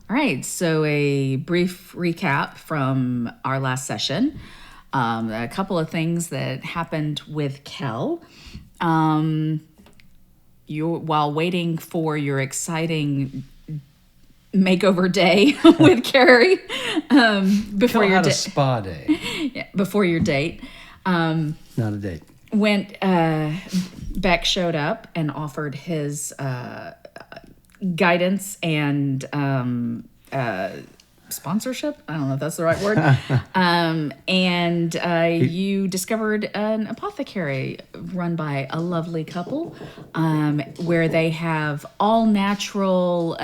All right, so a brief recap from our last session. A couple of things that happened with Kel. While waiting for your exciting makeover day with Carrie, before Kel your had a spa day. before your date, Not a date. Beck showed up and offered his guidance and sponsorship. I don't know if that's the right word. You discovered an apothecary run by a lovely couple, where they have all natural,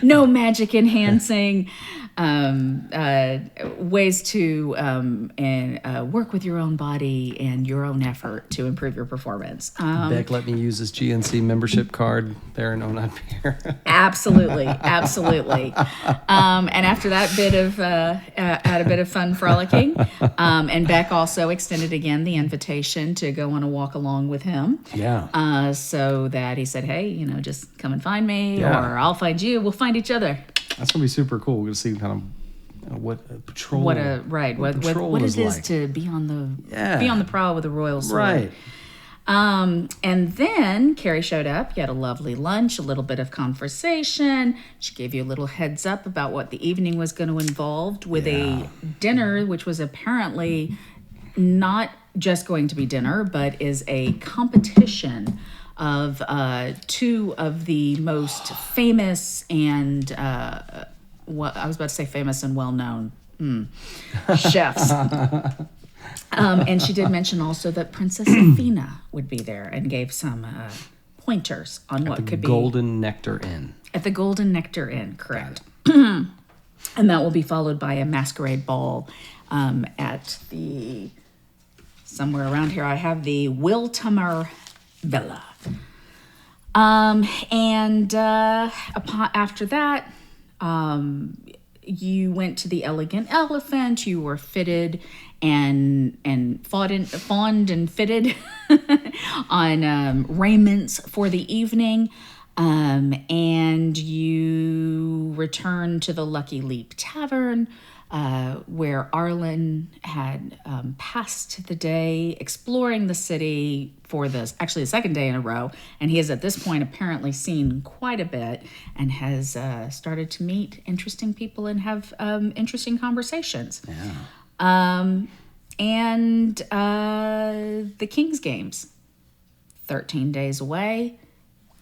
no magic enhancing ways to work with your own body and your own effort to improve your performance. Beck let me use his GNC membership card there in Oathbreaker. Absolutely. And after that bit of had a bit of fun frolicking, and Beck also extended again the invitation to go on a walk along with him. Yeah. So that he said, hey, just come and find me, Yeah. or I'll find you. We'll find each other. That's going to be super cool. We're going to see kind of what a patrol. What it is like. to be on the prowl with a royal sword. Right. And then Carrie showed up. You had a lovely lunch, a little bit of conversation. She gave you a little heads up about what the evening was going to involve with a dinner, which was apparently not just going to be dinner, but is a competition of two of the most famous and I was about to say famous and well-known chefs. And she did mention also that Princess Athena would be there and gave some pointers on what could be. Golden Nectar Inn. At the Golden Nectar Inn, correct. And that will be followed by a masquerade ball at the, somewhere around here, I have the Wiltamer Villa. After that, you went to the Elegant Elephant. You were fitted and fawned and fitted on raiments for the evening. And you returned to the Lucky Leap Tavern, where Arlen had passed the day exploring the city for the second day in a row. And he has at this point apparently seen quite a bit and has started to meet interesting people and have interesting conversations. Yeah. The King's Games, 13 days away.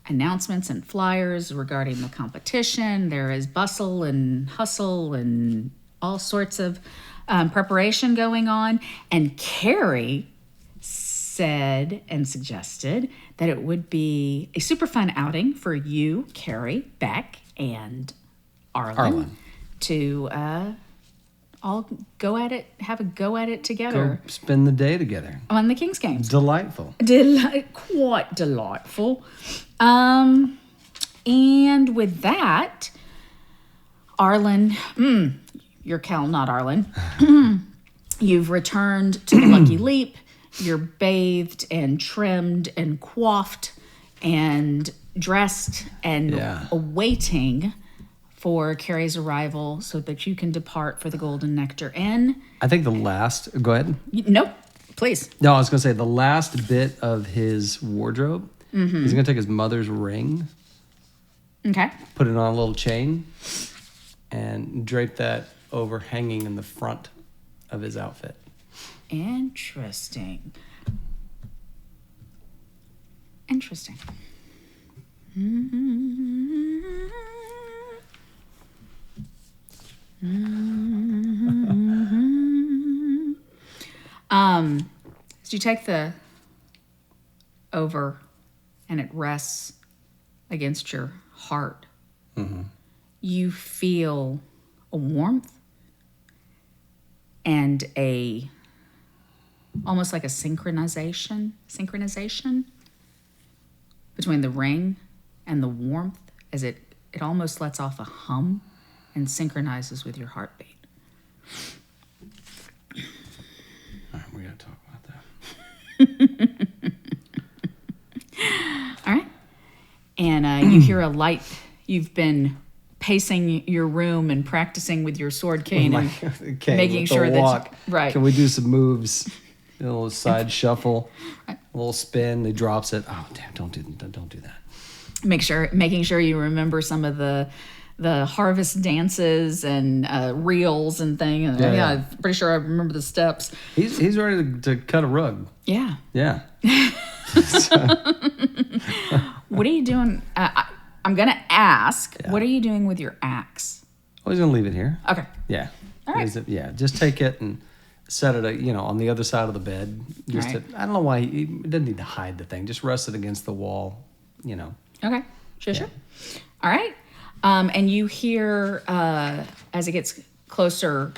Announcements and flyers regarding the competition. There is bustle and hustle and all sorts of preparation going on. And Carrie said and suggested that it would be a super fun outing for you, Carrie, Beck, and Arlen. To all go at it, have a go at it together. Go spend the day together. On the King's Games. Delightful. Quite delightful. And with that, Arlen, you're Kel, not Arlen. You've returned to the Lucky Leap. You're bathed and trimmed and coiffed and dressed and awaiting for Carrie's arrival so that you can depart for the Golden Nectar Inn. I think go ahead. Nope, please. No, I was going to say the last bit of his wardrobe, he's going to take his mother's ring. Okay. Put it on a little chain and drape that over hanging in the front of his outfit. Interesting. So you take the over and it rests against your heart. Mm-hmm. You feel a warmth and almost like a synchronization between the ring and the warmth, as it almost lets off a hum and synchronizes with your heartbeat. All right, we got to talk about that. All right. And you hear a light you've been pacing your room and practicing with your sword cane and making with sure the that walk. right. Can we do some moves? A little side shuffle, a little spin. He drops it. Oh damn! Don't do that. Making sure you remember some of the harvest dances and reels and things. Yeah. I'm pretty sure I remember the steps. He's ready to cut a rug. Yeah. Yeah. What are you doing? I'm gonna ask. Yeah. What are you doing with your axe? Oh, he's gonna leave it here. Okay. Yeah. All right. Just take it and set it, on the other side of the bed. Just right. I don't know why he doesn't need to hide the thing. Just rest it against the wall. Okay. Sure. All right. And you hear as it gets closer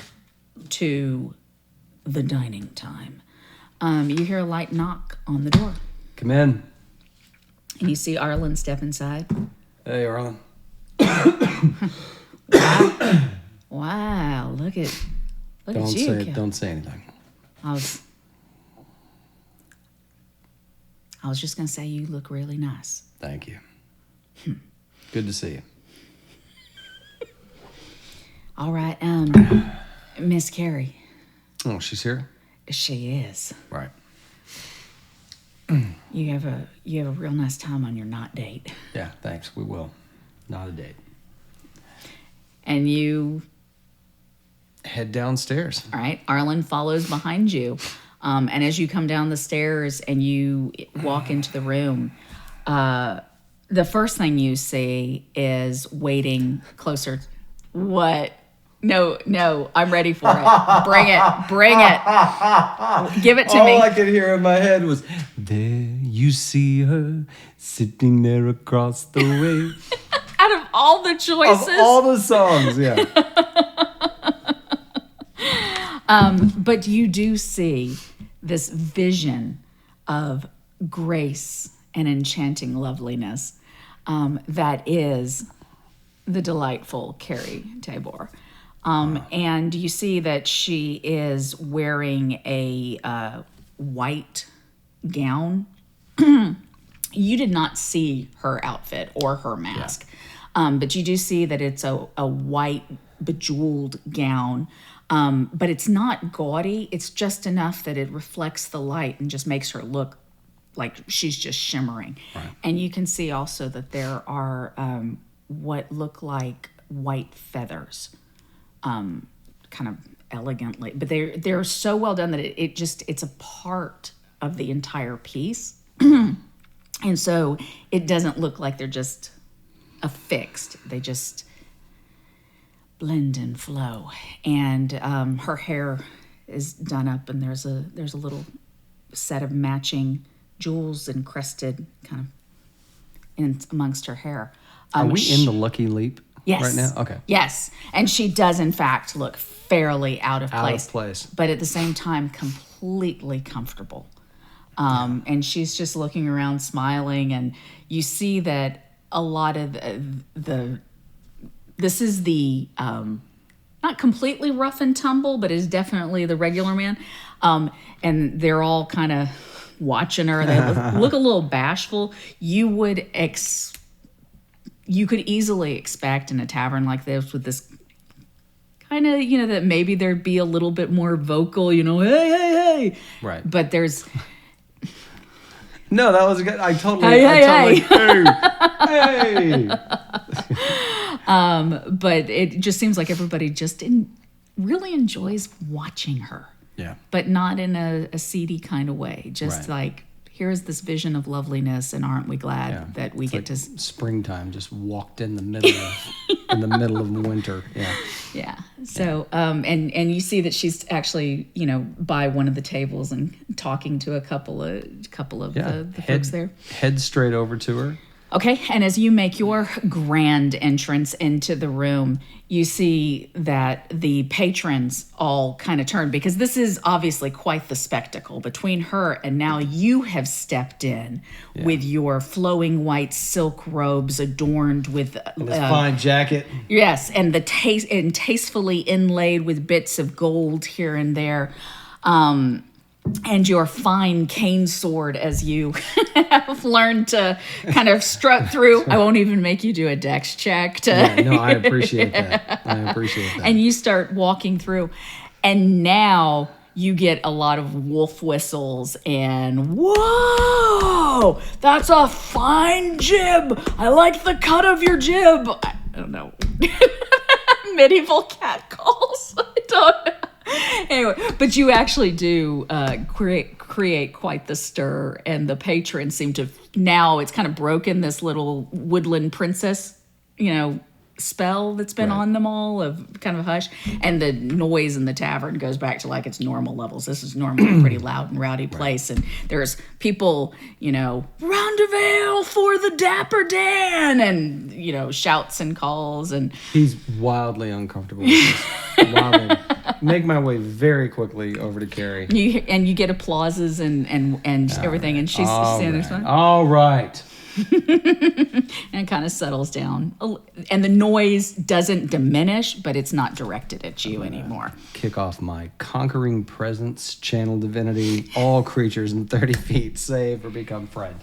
to the dining time, you hear a light knock on the door. Come in. And you see Arlen step inside. Hey, Arlen. Wow, look at you. Don't say anything. I was just gonna say you look really nice. Thank you. Good to see you. All right, Miss Carrie. Oh, she's here? She is. Right. You have a real nice time on your not date. Yeah, thanks. We will. Not a date. And you head downstairs. All right. Arlen follows behind you. And as you come down the stairs and you walk into the room, the first thing you see is waiting closer. What? No, I'm ready for it. Bring it. Give it to me. All I could hear in my head was, there you see her sitting there across the way. Out of all the choices. Of all the songs, yeah. But you do see this vision of grace and enchanting loveliness that is the delightful Carrie Tabor. And you see that she is wearing a white gown. You did not see her outfit or her mask, but you do see that it's a white bejeweled gown. But it's not gaudy. It's just enough that it reflects the light and just makes her look like she's just shimmering. Right. And you can see also that there are what look like white feathers, kind of elegantly, but they're so well done that it's a part of the entire piece. And so it doesn't look like they're just affixed. They just blend and flow. And her hair is done up, and there's a little set of matching jewels encrusted kind of in amongst her hair. Are we in the Lucky Leap right now? Okay. Yes. And she does, in fact, look fairly out of place. But at the same time, completely comfortable. And she's just looking around, smiling. And you see that a lot of this is the, not completely rough and tumble, but is definitely the regular man. And they're all kind of watching her. They look a little bashful. You could easily expect in a tavern like this with this kind of, that maybe there'd be a little bit more vocal, hey. Right. But there's... No, that was good. I totally... Hey. But it just seems like everybody just really enjoys watching her. Yeah. But not in a seedy kind of way. Just like, here's this vision of loveliness, and aren't we glad that we get to... Springtime just walked in the middle of winter. Yeah. Yeah. So, and you see that she's actually, by one of the tables and talking to a couple of the folks there. Head straight over to her. Okay, and as you make your grand entrance into the room, you see that the patrons all kind of turn, because this is obviously quite the spectacle between her and now you have stepped in with your flowing white silk robes adorned with this fine jacket. Yes, and tastefully inlaid with bits of gold here and there. and your fine cane sword as you have learned to kind of strut through. I won't even make you do a dex check to. Yeah, no, I appreciate that. And you start walking through, and now you get a lot of wolf whistles and whoa, that's a fine jib. I like the cut of your jib. I don't know. Medieval cat calls. I don't know. Anyway, but you actually do create quite the stir, and the patrons seem to now it's kind of broken this little woodland princess, spell that's been on them all of kind of hush, and the noise in the tavern goes back to like its normal levels. This is normally a pretty loud and rowdy place, and there's people, round of ale for the Dapper Dan, and shouts and calls, and he's wildly uncomfortable with this. Wildly. Make my way very quickly over to Carrie. You get applauses and everything, and she's standing there. All right. And it kind of settles down. And the noise doesn't diminish, but it's not directed at you anymore. Kick off my conquering presence, channel divinity, all creatures in 30 feet save or become friend.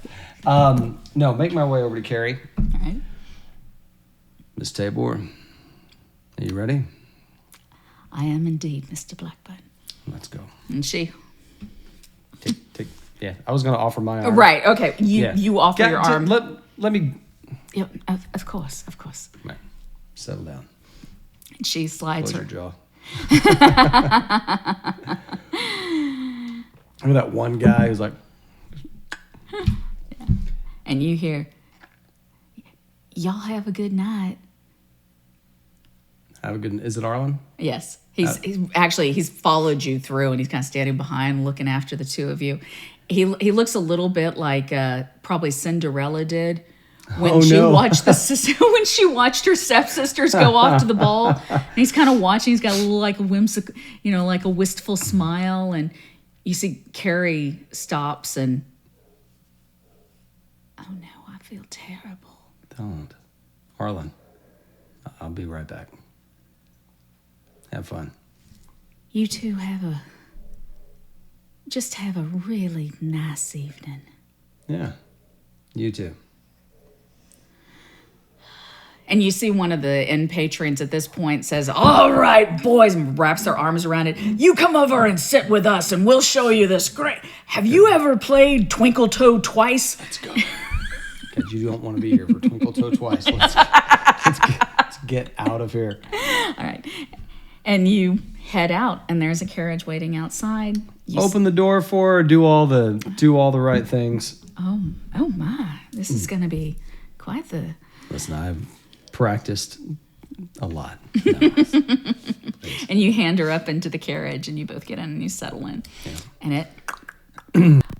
No, make my way over to Carrie. All right. Miss Tabor, are you ready? I am indeed, Mr. Blackburn. Let's go. And she... Take. Yeah, I was going to offer my arm. Right, okay. You offer your arm. Let me... Yeah, of course. Right. Settle down. And she slides Close her... your jaw. Remember that one guy who's like... Yeah. And you hear, y'all have a good night. Have a good... Is it Arlen? Yes. He's followed you through, and he's kind of standing behind looking after the two of you. He looks a little bit like probably Cinderella did when she watched when she watched her stepsisters go off to the ball. And he's kind of watching. He's got a little like a whimsical, like a wistful smile, and you see Carrie stops and, oh no, I feel terrible. Don't, Arlen. I'll be right back. Have fun. You two have a really nice evening. Yeah, you too. And you see one of the inn patrons at this point says, all right, boys, and wraps their arms around it. You come over and sit with us, and we'll show you this great... Have you ever played Twinkle Toe Twice? Let's go. Because you don't want to be here for Twinkle Toe Twice. Let's get out of here. All right. And you head out, and there's a carriage waiting outside. Open the door for her, do all the right things. Oh my. This is going to be quite the... Listen, I've practiced a lot. No, and you hand her up into the carriage, and you both get in and you settle in. Yeah. And it...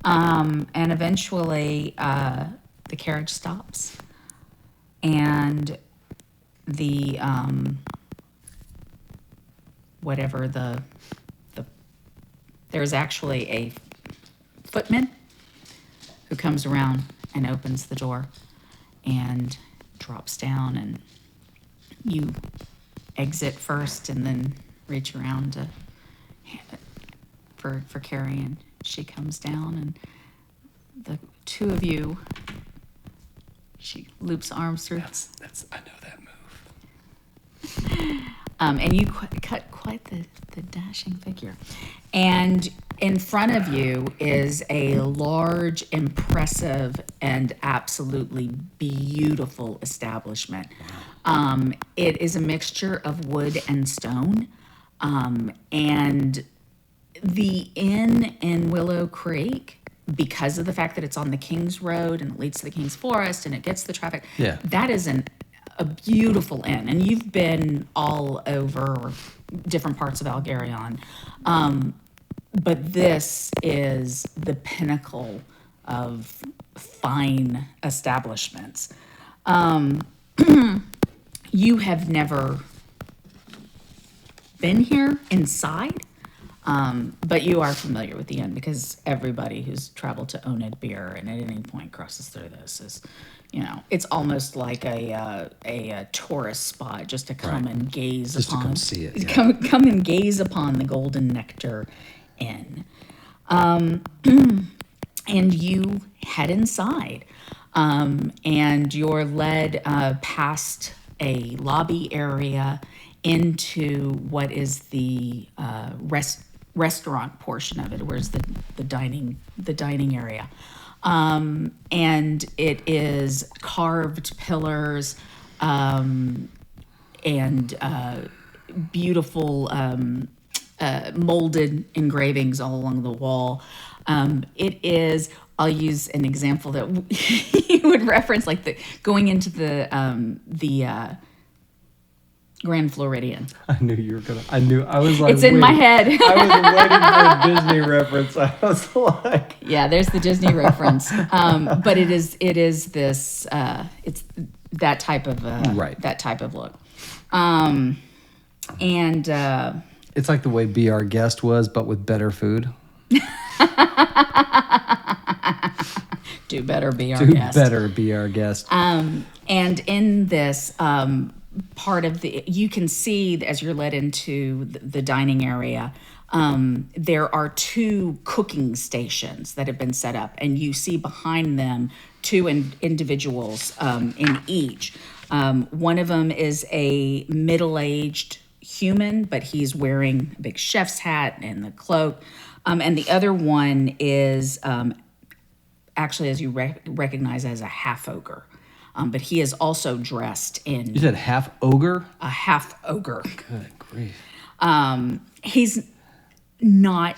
and eventually the carriage stops. And the... whatever the there's actually a footman who comes around and opens the door and drops down, and you exit first and then reach around to for Carrie, and she comes down, and the two of you, she loops arms through. That's I know that move. And you cut quite the dashing figure. And in front of you is a large, impressive, and absolutely beautiful establishment. It is a mixture of wood and stone. And the inn in Willow Creek, because of the fact that it's on the King's Road and it leads to the King's Forest and it gets the traffic, that is a beautiful inn, and you've been all over different parts of Algarion, but this is the pinnacle of fine establishments. You have never been here inside, but you are familiar with the inn because everybody who's traveled to Oned Beer and at any point crosses through this is, it's almost like a tourist spot just to come and gaze just upon. To come see it. Yeah. Come and gaze upon the Golden Nectar Inn. And you head inside, and you're led past a lobby area into what is the restaurant portion of it, where's the dining area. And it is carved pillars, and beautiful molded engravings all along the wall. It is. I'll use an example that you would reference, like going into the Grand Floridian. I knew you were gonna. I was like, It's in my head. I was waiting for a Disney reference. I was like, Yeah, there's the Disney reference. But it is this. It's that type of Right. that type of look. And it's like the way Be Our Guest was, but with better food. do better, be our Do guest. better, Be Our Guest. And in this part of you can see as you're led into the dining area, there are two cooking stations that have been set up, and you see behind them two individuals in each. One of them is a middle-aged human, but he's wearing a big chef's hat and the cloak. And the other one is actually, as you recognize, as a half ogre. But he is also dressed in You said half ogre? a half ogre. Good grief. He's not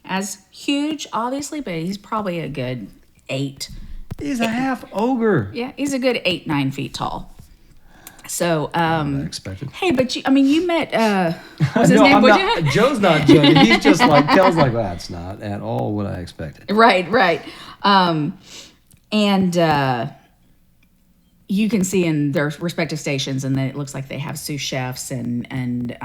as huge, obviously, but he's probably a good 8. He's a half ogre. Yeah, he's a good 8-9 feet tall. So, Unexpected. hey, but you met, what's his No, name? I'm Would not, you? Joe's not judging. He's just like, tells like, that's not at all what I expected. Right. And you can see in their respective stations, and then it looks like they have sous chefs and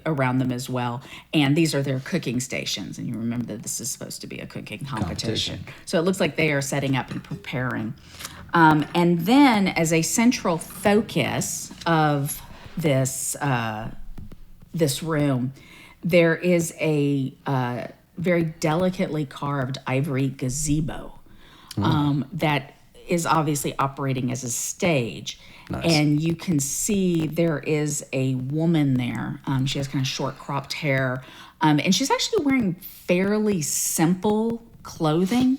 around them as well. And these are their cooking stations. And you remember that this is supposed to be a cooking competition. So it looks like they are setting up and preparing. And then, as a central focus of this this room, there is a very delicately carved ivory gazebo that is obviously operating as a stage. Nice. And you can see there is a woman there. She has kind of short cropped hair, and she's actually wearing fairly simple clothing.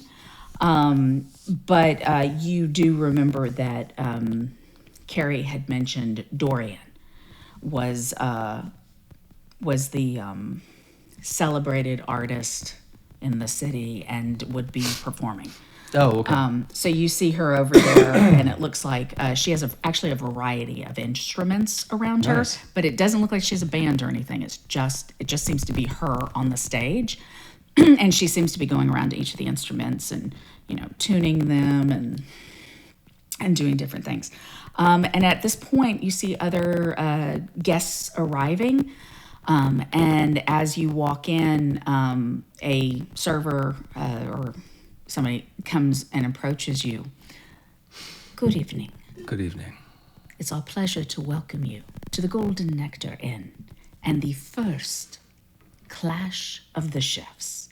But you do remember that Carrie had mentioned Dorian was the celebrated artist in the city and would be performing. Oh, okay. So you see her over there, and it looks like she has actually a variety of instruments around Nice. her, but it doesn't look like she has a band or anything. It just seems to be her on the stage, and she seems to be going around to each of the instruments and tuning them and doing different things. And at this point, you see other guests arriving. And as you walk in, a server or somebody comes and approaches you. Good evening. Good evening. It's our pleasure to welcome you to the Golden Nectar Inn and the first Clash of the Chefs.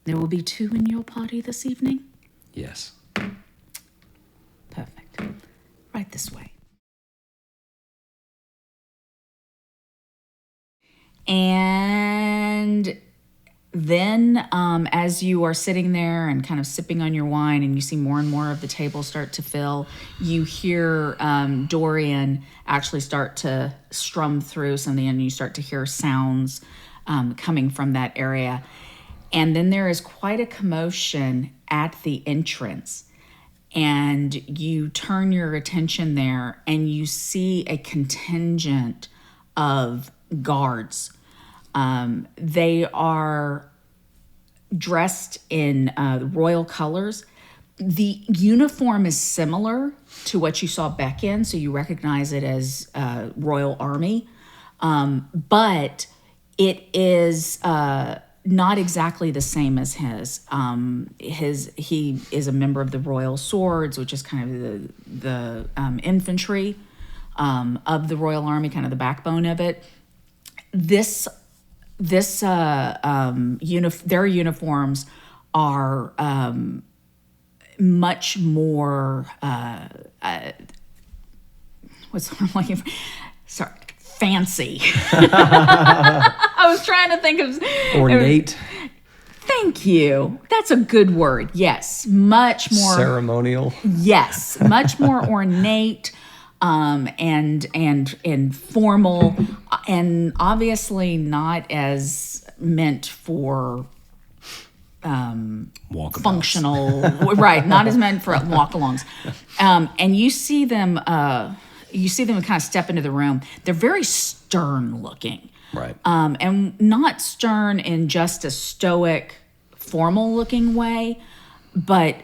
There will be 2 in your party this evening? Yes. Perfect. Right this way. And then as you are sitting there and kind of sipping on your wine and you see more and more of the table start to fill, you hear Dorian actually start to strum through something, and you start to hear sounds coming from that area. And then there is quite a commotion at the entrance. And you turn your attention there and you see a contingent of guards. They are dressed in royal colors. The uniform is similar to what you saw Beck in, so you recognize it as Royal Army. But it is not exactly the same as his. He is a member of the Royal Swords, which is kind of the infantry of the Royal Army, kind of the backbone of it. This this their uniforms are much more what's what I'm looking for? Sorry, fancy. I was trying to think of Ornate. Thank you. That's a good word. Yes, much more Ceremonial. Yes, much more ornate, and formal, and obviously not as meant for Walkabouts. functional. Right, not as meant for walk-alongs. And you see them kind of step into the room. They're very stern looking. Right. And not stern in just a stoic, formal looking way, but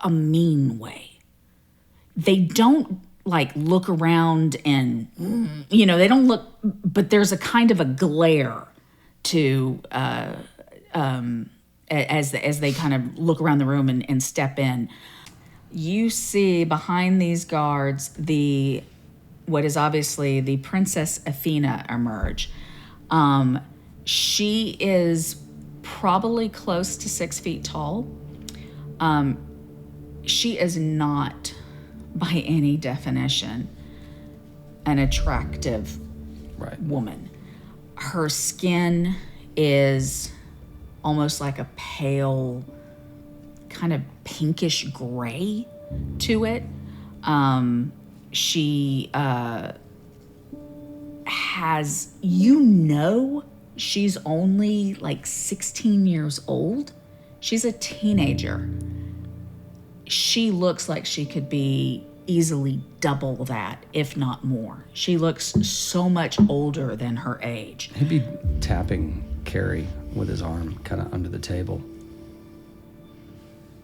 a mean way. They don't like look around and, they don't look, but there's a kind of a glare to, as they kind of look around the room and step in. You see behind these guards what is obviously the Princess Athena emerge. She is probably close to 6 feet tall. She is not, by any definition, an attractive woman. Her skin is almost like a pale, kind of pinkish gray to it. She has, she's only like 16 years old. She's a teenager. She looks like she could be easily double that, if not more. She looks so much older than her age. He'd be tapping Carrie with his arm kind of under the table.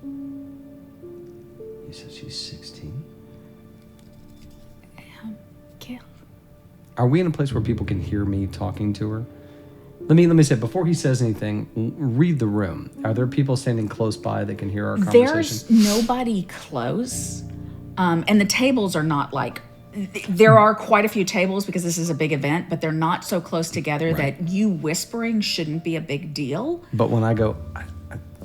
You said she's 16? Kill. Are we in a place where people can hear me talking to her? Let me say, before he says anything, read the room. Are there people standing close by that can hear our conversation? There's nobody close. And the tables are not like, there are quite a few tables because this is a big event, but they're not so close together that you whispering shouldn't be a big deal. But when I go...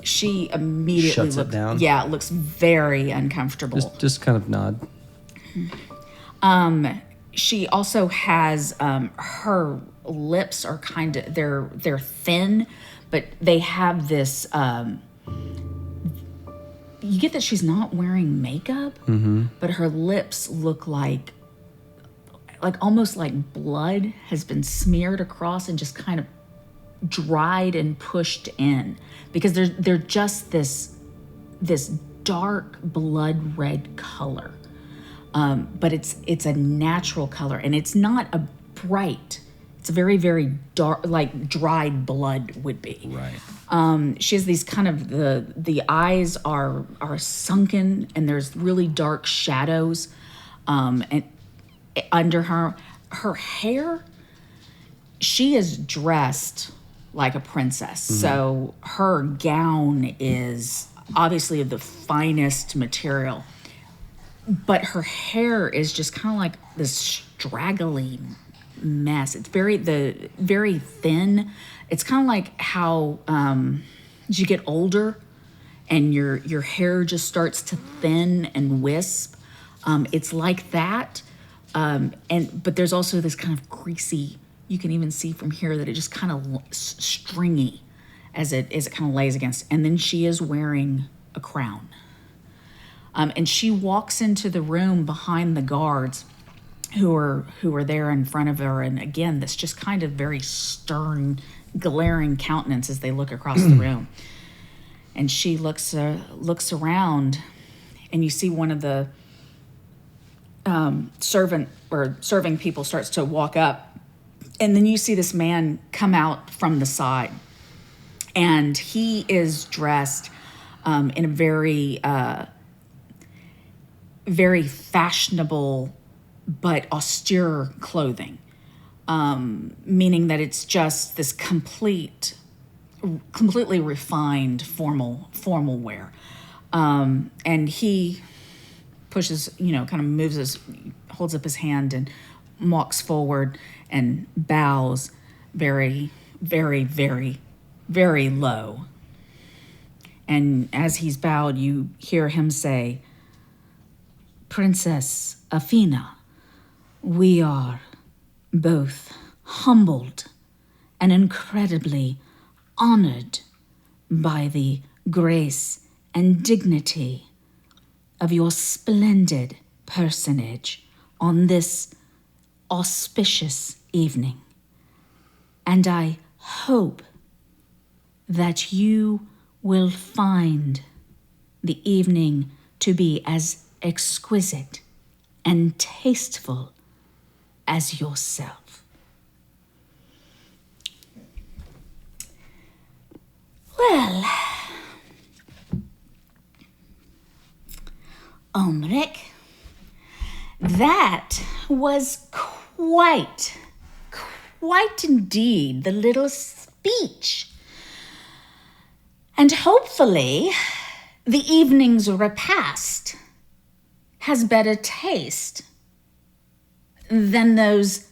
she immediately shuts it down? Yeah, it looks very uncomfortable. Just kind of nod. She also has her lips are kind of they're thin, but they have this. You get that she's not wearing makeup, but her lips look like almost like blood has been smeared across and just kind of dried and pushed in, because they're just this dark blood red color. But it's a natural color, and it's not a bright. It's a very, very dark, like dried blood would be. Right. She has these kind of the eyes are sunken, and there's really dark shadows, and under her hair. She is dressed like a princess, so her gown is obviously of the finest material. But her hair is just kind of like this straggly mess. It's very thin. It's kind of like how as you get older and your hair just starts to thin and wisp. It's like that. But there's also this kind of greasy. You can even see from here that it just kind of stringy as it kind of lays against. And then she is wearing a crown. And she walks into the room behind the guards who are there in front of her. And again, this just kind of very stern, glaring countenance as they look across the room. And she looks around, and you see one of the serving people starts to walk up. And then you see this man come out from the side. And he is dressed in a very... very fashionable but austere clothing, meaning that it's just this completely refined formal wear. And he pushes, kind of holds up his hand and walks forward and bows very, very, very, very low. And as he's bowed, you hear him say, Princess Athena, we are both humbled and incredibly honored by the grace and dignity of your splendid personage on this auspicious evening. And I hope that you will find the evening to be as exquisite and tasteful as yourself. Well, Omric, that was quite indeed the little speech. And hopefully the evening's repast has better taste than those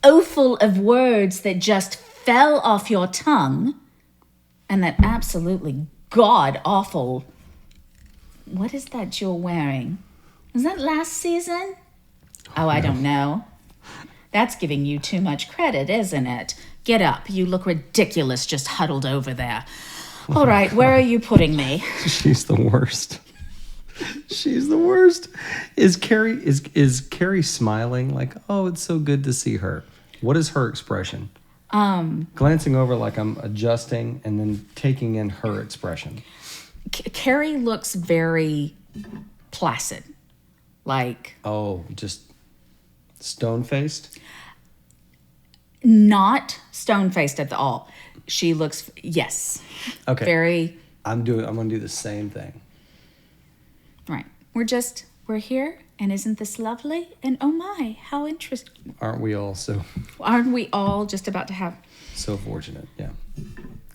offal of words that just fell off your tongue and that absolutely god-awful... What is that you're wearing? Was that last season? Oh, I don't know. That's giving you too much credit, isn't it? Get up. You look ridiculous just huddled over there. All right, where are you putting me? She's the worst. She's the worst. Is Carrie smiling like, oh, it's so good to see her? What is her expression? Glancing over like I'm adjusting and then taking in her expression. Carrie looks very placid. Like... Oh, just stone-faced? Not stone-faced at all. She looks... Yes. Okay. Very... I'm going to do the same thing. Right. We're here, and isn't this lovely? And oh my, how interesting. Aren't we all so... Aren't we all just about to have... So fortunate, yeah.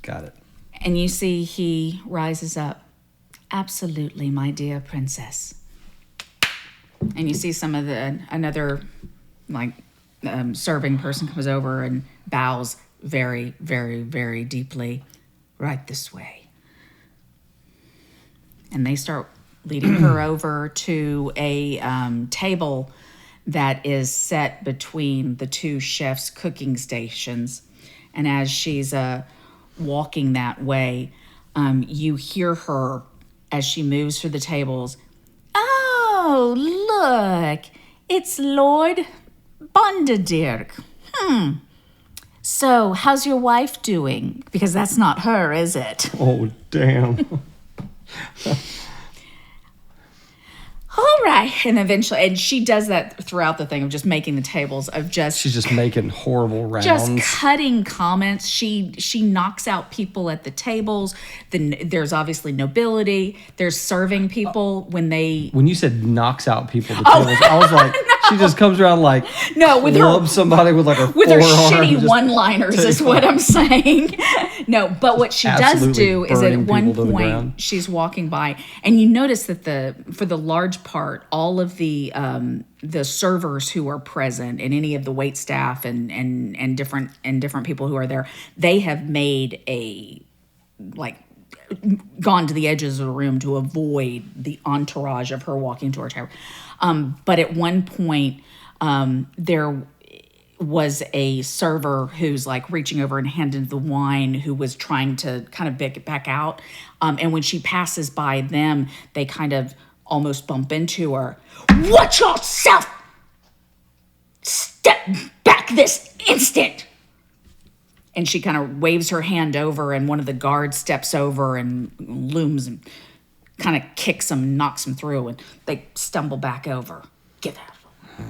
Got it. And you see he rises up. Absolutely, my dear princess. And you see another serving person comes over and bows very, very, very deeply. Right this way. And they start leading her over to a table that is set between the two chefs' cooking stations. And as she's walking that way, you hear her as she moves through the tables. Oh, look, it's Lord Bondadirk. So, how's your wife doing? Because that's not her, is it? Oh, damn. All right. And eventually, and she does that throughout the thing of just making the tables of just... She's just making horrible rounds. Just cutting comments. She knocks out people at the tables. Then there's obviously nobility. There's serving people when they... When you said knocks out people at the tables, I was like, no. She just comes around like... No, with her... somebody with like a with her shitty one-liners is what I'm saying. No, but what she does do is at one point she's walking by, and you notice that for the large part, all of the servers who are present and any of the wait staff and different people who are there, they have made gone to the edges of the room to avoid the entourage of her walking to her table. But at one point, there was a server who's like reaching over and handing the wine, who was trying to kind of back out. And when she passes by them, they kind of almost bump into her. Watch yourself! Step back this instant! And she kind of waves her hand over, and one of the guards steps over and looms and kind of kicks him, knocks him through, and they stumble back over. Get out.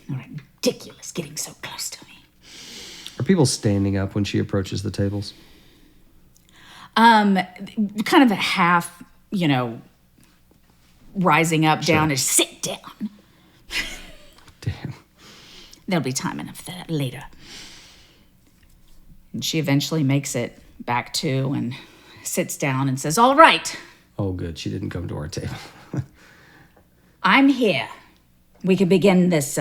Ridiculous getting so close to me. Are people standing up when she approaches the tables? Kind of a half, rising up, sure. Down, and sit down. Damn. There'll be time enough for that later. And she eventually makes it back to and sits down and says, all right. Oh, good. She didn't come to our table. I'm here. We can begin this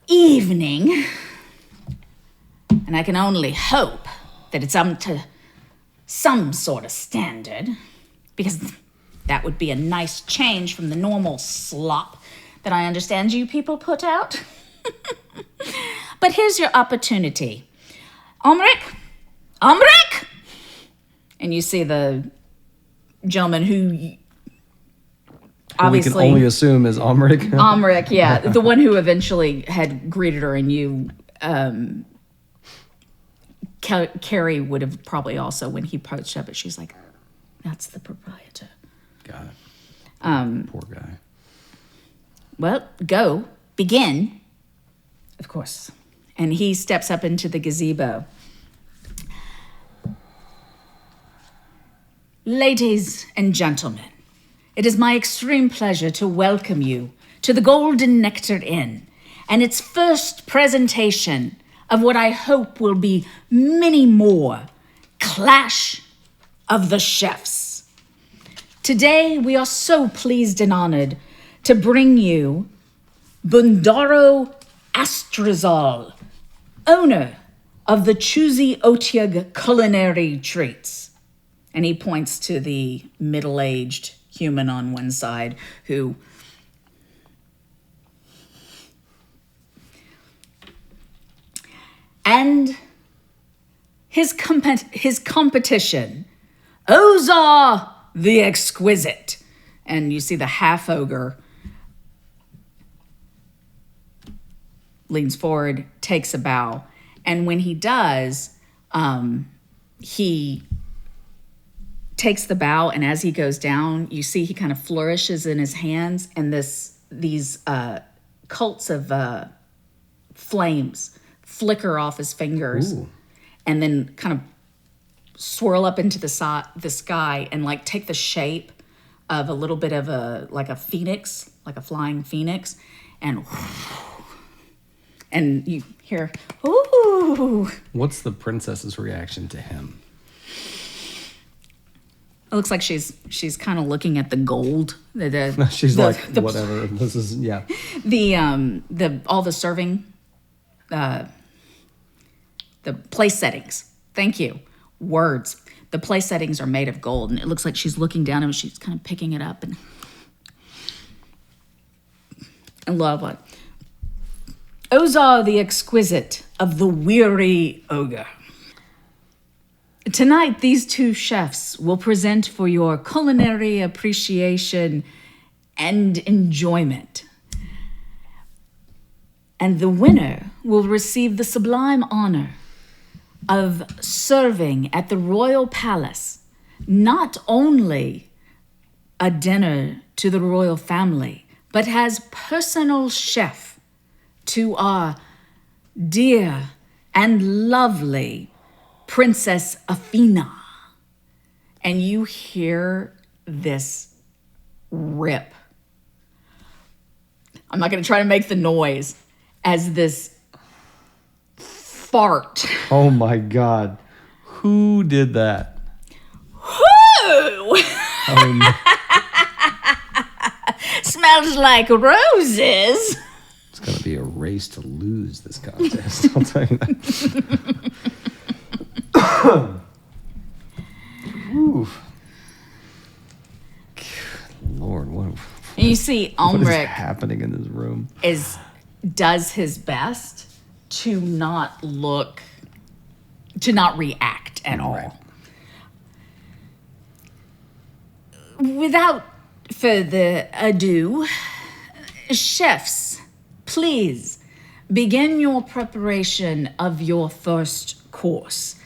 evening And I can only hope that it's up to some sort of standard, because that would be a nice change from the normal slop that I understand you people put out. But here's your opportunity. Omric! And you see the gentleman who obviously... we can only assume is Omric. Omric, yeah. The one who eventually had greeted her, and you... Carrie would have probably also, when he approached up, but she's like, that's the proprietor. Got it. Poor guy. Well, go. Begin. Of course. And he steps up into the gazebo. Ladies and gentlemen, it is my extreme pleasure to welcome you to the Golden Nectar Inn and its first presentation of what I hope will be many more Clash of the Chefs. Today, we are so pleased and honored to bring you Bundaro Astrazal, owner of the Choosy Otiug Culinary Treats. And he points to the middle-aged human on one side who... And his competition, Ozar the Exquisite. And you see the half-ogre leans forward, takes a bow. And when he does, he takes the bow, and as he goes down, you see he kind of flourishes in his hands, and these cults of flames flicker off his fingers. Ooh. And then kind of swirl up into the sky and like take the shape of a little bit of a phoenix, like a flying phoenix, and you hear, ooh. What's the princess's reaction to him? It looks like she's kind of looking at the gold. She's like, whatever. This is, yeah. All the serving, the place settings. Thank you. Words. The place settings are made of gold, and it looks like she's looking down and she's kind of picking it up and love it. Ozar the Exquisite of the Weary Ogre. Tonight, these two chefs will present for your culinary appreciation and enjoyment. And the winner will receive the sublime honor of serving at the Royal Palace not only a dinner to the royal family, but as personal chef to our dear and lovely Princess Athena. And you hear this rip. I'm not going to try to make the noise as this fart. Oh my God. Who did that? Who? Smells like roses. It's going to be a race to lose this contest. I'll tell you that. Oof. Lord, what and you see what is Omric happening in this room? Does his best to not react at all. Without further ado, chefs, please begin your preparation of your first course.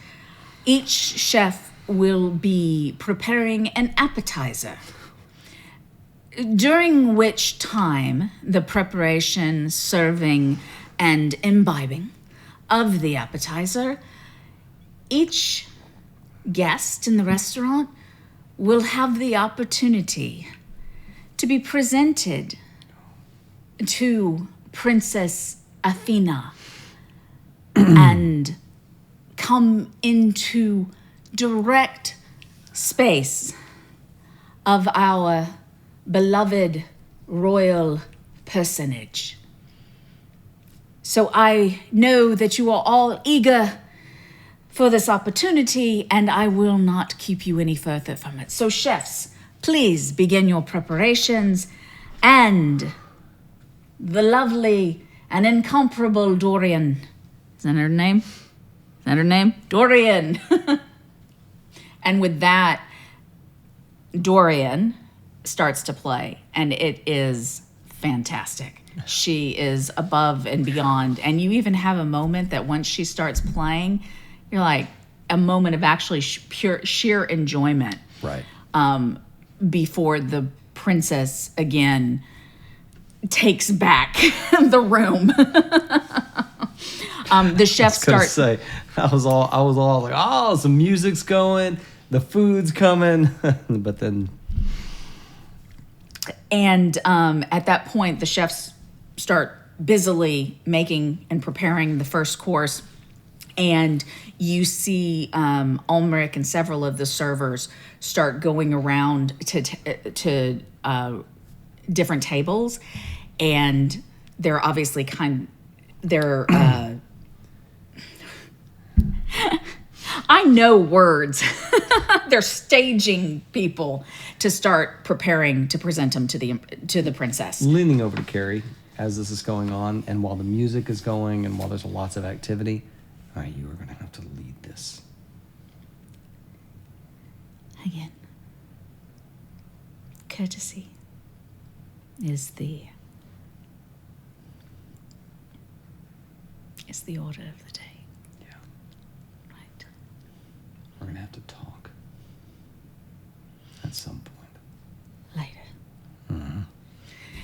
Each chef will be preparing an appetizer, during which time the preparation, serving, and imbibing of the appetizer, each guest in the restaurant will have the opportunity to be presented to Princess Athena and come into direct space of our beloved royal personage. So I know that you are all eager for this opportunity, and I will not keep you any further from it. So, chefs, please begin your preparations, and the lovely and incomparable Dorian. Is that her name? Is that her name? Dorian. And with that, Dorian starts to play, and it is fantastic. She is above and beyond, and you even have a moment that once she starts playing, you're like a moment of actually pure sheer enjoyment. Right. Before the princess again takes back the room. The chef starts. I was all like, oh, some music's going, the food's coming, but then. And at that point, the chefs start busily making and preparing the first course. And you see Ulrich and several of the servers start going around to different tables. And they're obviously I know words. They're staging people to start preparing to present them to the princess. Leaning over to Carrie as this is going on, and while the music is going, and while there's lots of activity, all right, you are going to have to lead this. Again, courtesy is the order of the day. Yeah. Right. We're going to have to talk at some point. Later. Mm-hmm.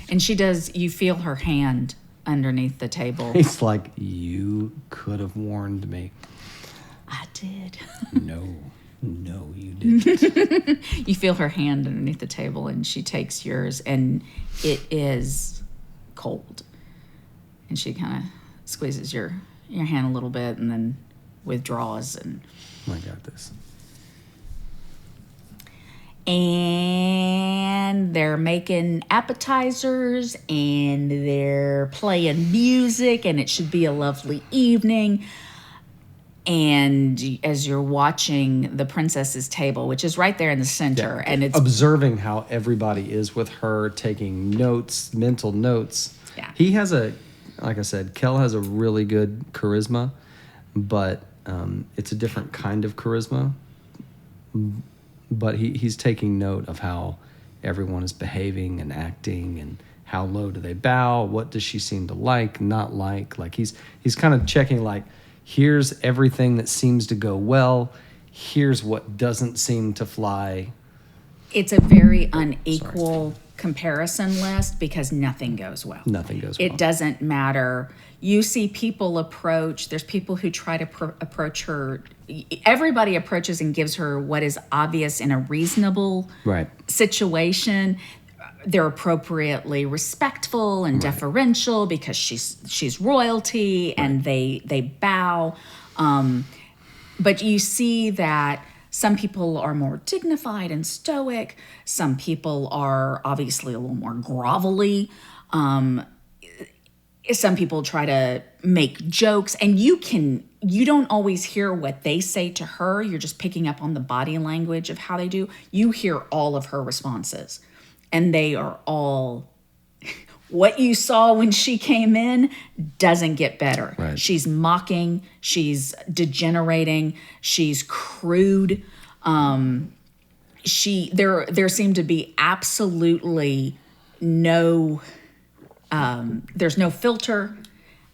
And she does, you feel her hand underneath the table. It's like, you could have warned me. I did. No, you didn't. You feel her hand underneath the table, and she takes yours, and it is cold. And she kind of squeezes your hand a little bit and then withdraws. And I got this. And they're making appetizers, and they're playing music, and it should be a lovely evening. And as you're watching the princess's table, which is right there in the center, and it's observing how everybody is with her, taking notes, mental notes. Yeah. He has like I said, Kel has a really good charisma, but it's a different kind of charisma. But he's taking note of how everyone is behaving and acting, and how low do they bow, what does she seem to like, not like. Like he's kind of checking, like, here's everything that seems to go well, here's what doesn't seem to fly. It's a very unequal comparison list because nothing goes well. Nothing goes well. It doesn't matter. You see people approach, there's people who try to approach her. Everybody approaches and gives her what is obvious in a reasonable situation. They're appropriately respectful and deferential because she's royalty, and they bow. But you see that some people are more dignified and stoic. Some people are obviously a little more grovelly. Some people try to make jokes, and you don't always hear what they say to her. You're just picking up on the body language of how they do. You hear all of her responses, and they are all what you saw when she came in doesn't get better. Right. She's mocking, she's degenerating, she's crude. There seemed to be absolutely no there's no filter.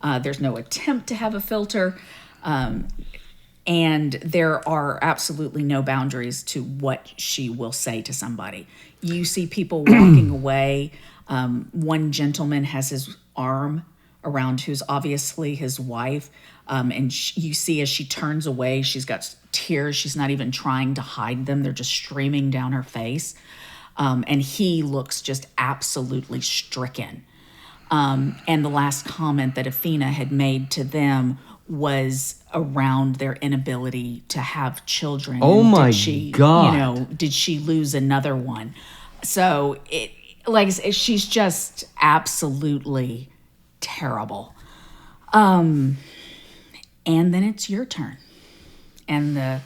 There's no attempt to have a filter. And there are absolutely no boundaries to what she will say to somebody. You see people walking away. One gentleman has his arm around who's obviously his wife. And you see as she turns away, she's got tears. She's not even trying to hide them. They're just streaming down her face. And he looks just absolutely stricken. And the last comment that Athena had made to them was around their inability to have children. Oh, and my God. You know, did she lose another one? So she's just absolutely terrible. And then it's your turn. And the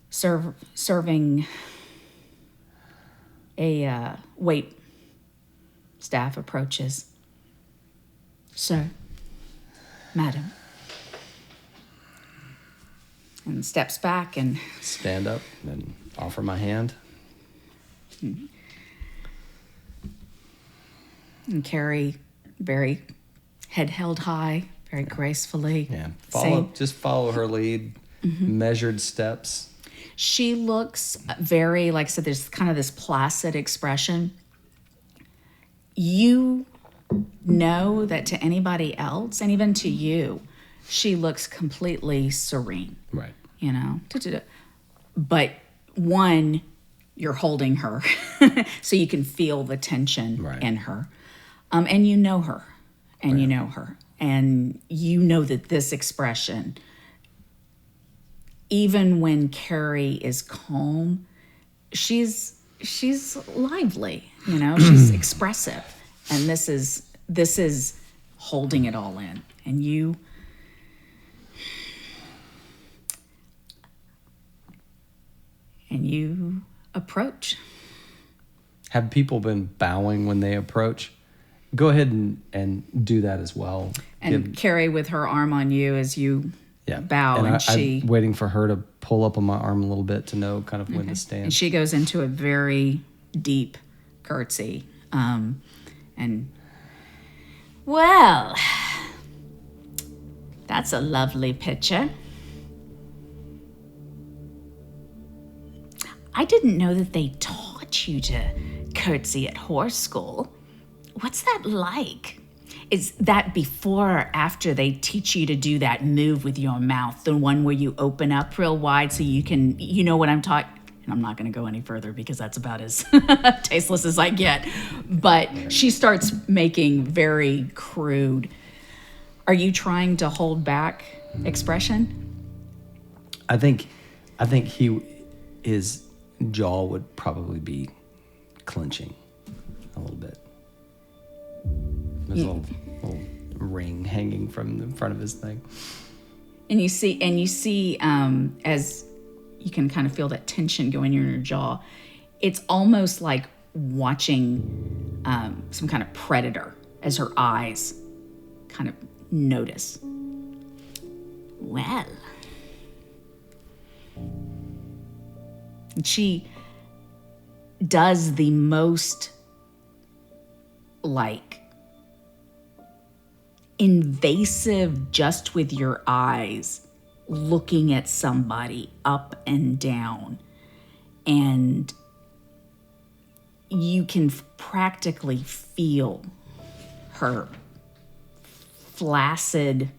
serving a wait staff approaches. Sir, madam. And steps back and... Stand up and offer my hand. And Carrie, very head held high, very gracefully. Yeah, just follow her lead, measured steps. She looks very, like I said, there's kind of this placid expression. You know that to anybody else, and even to you, she looks completely serene. Right. You know? But one, you're holding her, so you can feel the tension in her. And you know her, and you know her. And you know that this expression, even when Carrie is calm, she's lively, you know, she's expressive. And this is holding it all in. And you approach. Have people been bowing when they approach? Go ahead and do that as well. And Carrie with her arm on you as you bow. And I'm waiting for her to pull up on my arm a little bit to know kind of when to stand. And she goes into a very deep curtsy. And, well, that's a lovely picture. I didn't know that they taught you to curtsy at horse school. What's that like? Is that before or after they teach you to do that move with your mouth, the one where you open up real wide so you can, you know what I'm talking? And I'm not going to go any further because that's about as tasteless as I get. But she starts making very crude. Are you trying to hold back expression? I think his jaw would probably be clenching a little bit. There's a little ring hanging from the front of his thing. And you see, as you can kind of feel that tension going in your jaw, it's almost like watching some kind of predator as her eyes kind of notice. Well. And she does the most, like, invasive, just with your eyes, looking at somebody up and down. And you can practically feel her flaccid,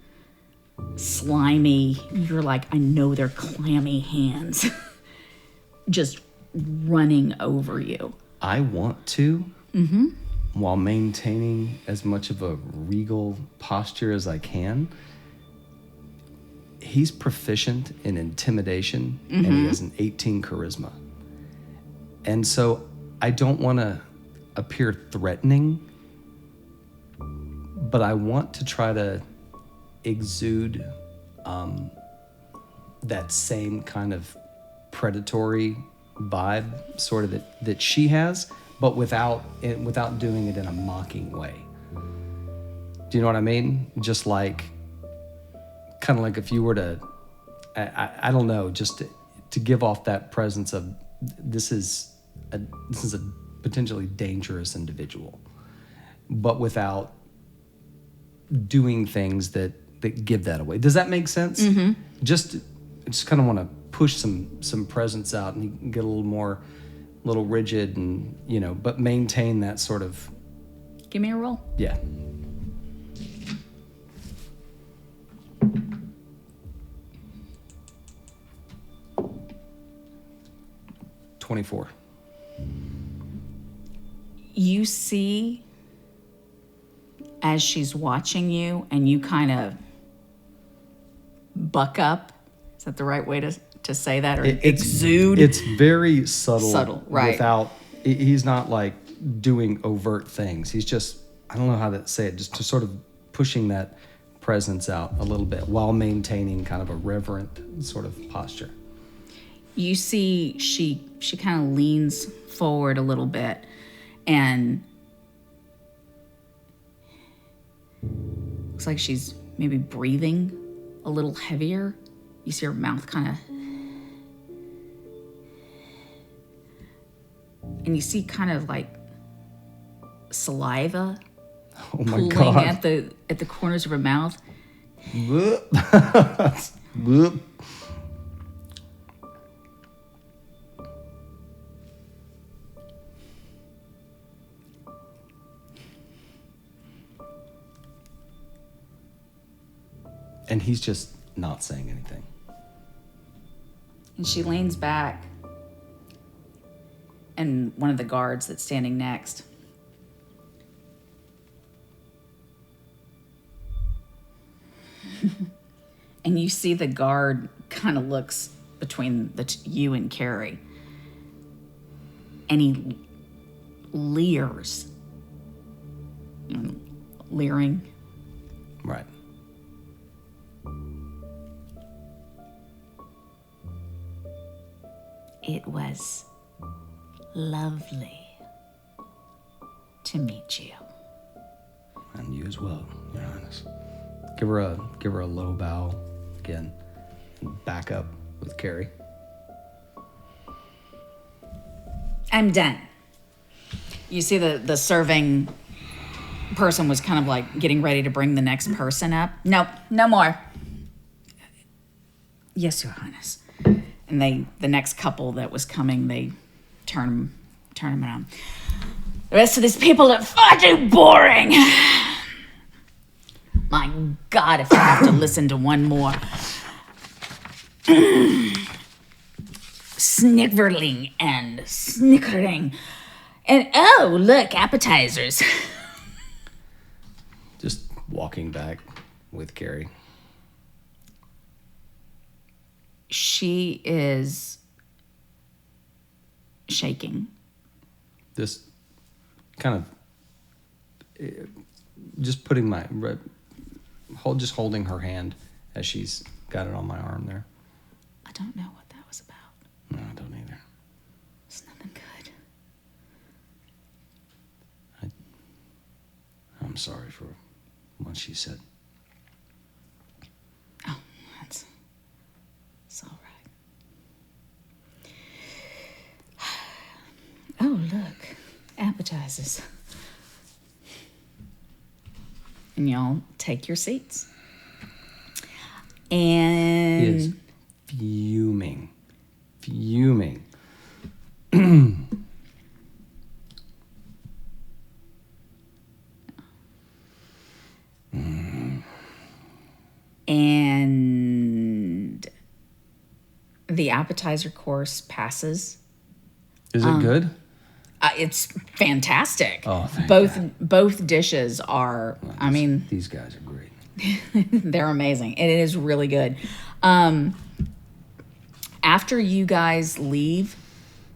slimy, you're like, I know they're clammy hands just running over you. I want to, while maintaining as much of a regal posture as I can. He's proficient in intimidation, and he has an 18 charisma. And so I don't want to appear threatening, but I want to try to exude that same kind of predatory vibe sort of that she has, but without doing it in a mocking way. Do you know what I mean? Just like, kind of like if you were to, I don't know, just to give off that presence of this is a potentially dangerous individual, but without doing things that give that away. Does that make sense? Just kind of want to push some presence out and get a little rigid, and but maintain that sort of. Give me a roll. Yeah. $24. You see, as she's watching you, and you kind of buck up. Is that the right way to say that? Or exude? It's very subtle. Subtle, right. He's not like doing overt things. He's just, I don't know how to say it, just to sort of pushing that presence out a little bit while maintaining kind of a reverent sort of posture. You see she kind of leans forward a little bit and looks like she's maybe breathing a little heavier. You see her mouth kind of, and you see kind of like saliva Oh my pooling God. at the corners of her mouth. Whoop. And he's just not saying anything. And she leans back, and one of the guards that's standing next and you see the guard kind of looks between you and Carrie, and he leers. Leering. Right. It was lovely to meet you. And you as well, Your Highness. Give her a low bow again. And back up with Carrie. I'm done. You see the serving person was kind of like getting ready to bring the next person up. Nope, no more. Yes, Your Highness. And the next couple that was coming, they turn them around. The rest of these people are far too boring. My God, if I have to listen to one more sniveling and snickering. And oh, look, appetizers. Just walking back with Carrie. She is shaking. Just kind of just putting just holding her hand as she's got it on my arm there. I don't know what that was about. No, I don't either. It's nothing good. I'm sorry for what she said. Oh, it's all right. Oh, look, appetizers. And y'all take your seats. And He is fuming. And the appetizer course passes. Is it good? It's fantastic. Oh, thank both dishes are. Well, I mean, these guys are great. they're amazing. It is really good. After you guys leave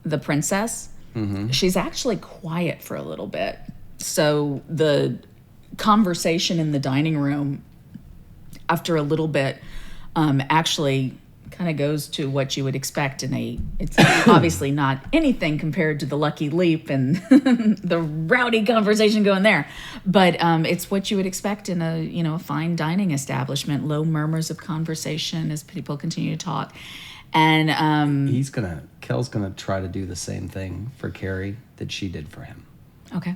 the princess, she's actually quiet for a little bit. So the conversation in the dining room, after a little bit, actually kind of goes to what you would expect it's obviously not anything compared to the Lucky Leap and the rowdy conversation going there, but it's what you would expect in a fine dining establishment. Low murmurs of conversation as people continue to talk, and Kel's gonna try to do the same thing for Carrie that she did for him. Okay.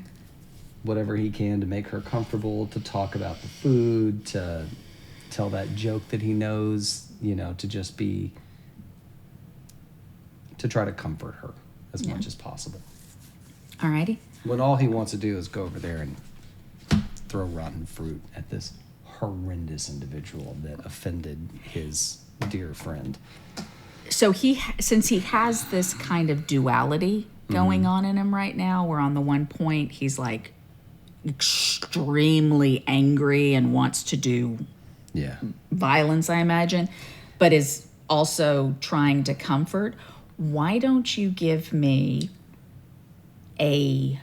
Whatever he can to make her comfortable, to talk about the food, to tell that joke that he knows, to try to comfort her as much as possible. Alrighty. When all he wants to do is go over there and throw rotten fruit at this horrendous individual that offended his dear friend. So since he has this kind of duality going on in him right now, where on the one point he's like extremely angry and wants to do violence, I imagine, but is also trying to comfort. Why don't you give me we're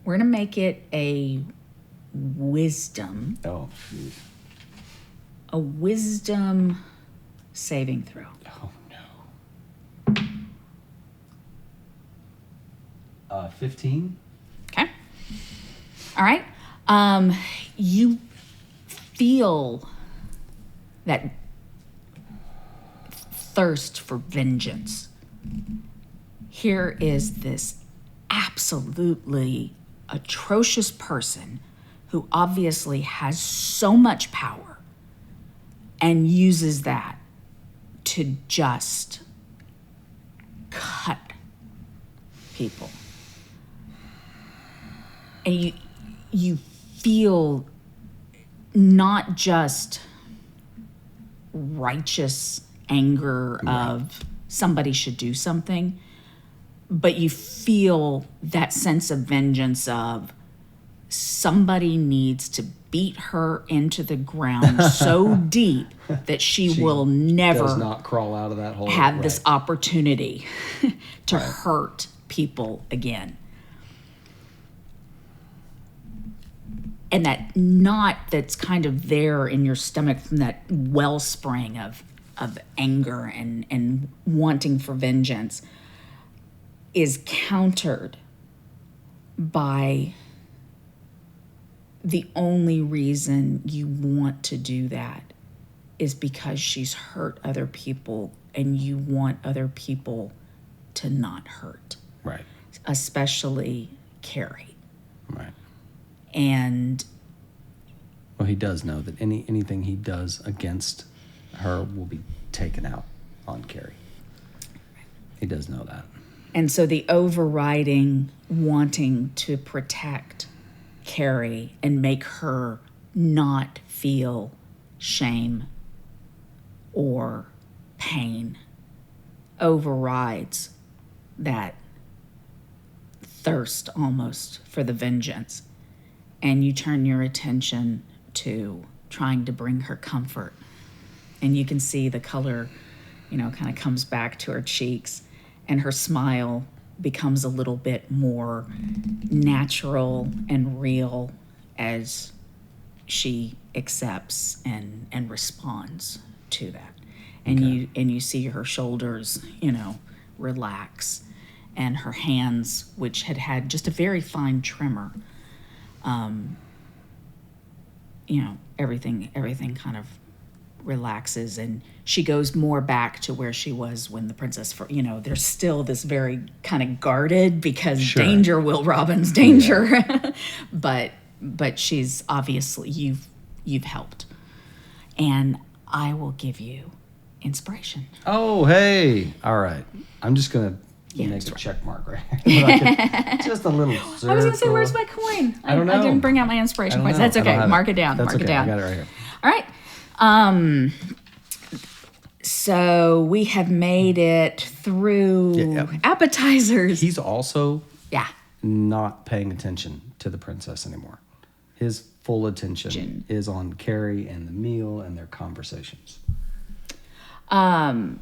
going to make it a wisdom. Oh, geez. A wisdom saving throw. Oh, no. 15? Okay. All right. You feel that thirst for vengeance. Here is this absolutely atrocious person who obviously has so much power and uses that to just cut people. And you feel not just righteous anger of somebody should do something, but you feel that sense of vengeance of somebody needs to beat her into the ground so deep that she will never does not crawl out of that hole. have this opportunity to hurt people again. And that knot that's kind of there in your stomach from that wellspring of anger and wanting for vengeance is countered by the only reason you want to do that is because she's hurt other people and you want other people to not hurt. Right. Especially Carrie. Right. And well, he does know that anything he does against her will be taken out on Carrie. He does know that. And so the overriding wanting to protect Carrie and make her not feel shame or pain overrides that thirst almost for the vengeance. And you turn your attention to trying to bring her comfort. And you can see the color, kind of comes back to her cheeks, and her smile becomes a little bit more natural and real as she accepts and responds to that. And you see her shoulders, relax, and her hands, which had just a very fine tremor, everything kind of relaxes, and she goes more back to where she was when the princess, there's still this very kind of guarded because danger, Will Robbins, danger. Yeah. but she's obviously, you've helped. And I will give you inspiration. Oh, hey. All right. I'm just going to make a check mark right here. Just a little circle. I was going to say, where's my coin? I don't know. I didn't bring out my inspiration points. That's okay. Mark it down. That's okay. I got it right here. All right. So we have made it through appetizers. He's also not paying attention to the princess anymore. His full attention is on Carrie and the meal and their conversations. So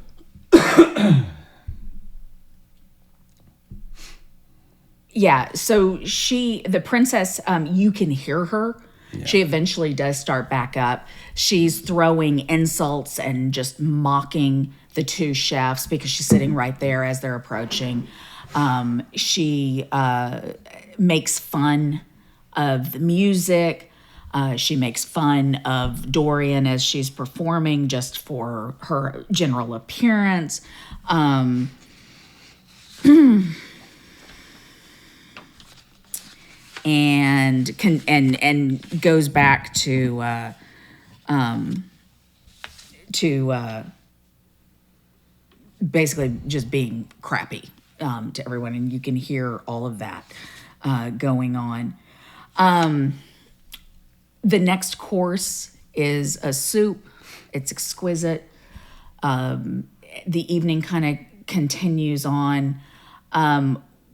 the princess, you can hear her. Yeah. She eventually does start back up. She's throwing insults and just mocking the two chefs because she's sitting right there as they're approaching. She makes fun of the music. She makes fun of Dorian as she's performing just for her general appearance. And goes back to basically just being crappy to everyone, and you can hear all of that going on. The next course is a soup. It's exquisite. The evening kind of continues on.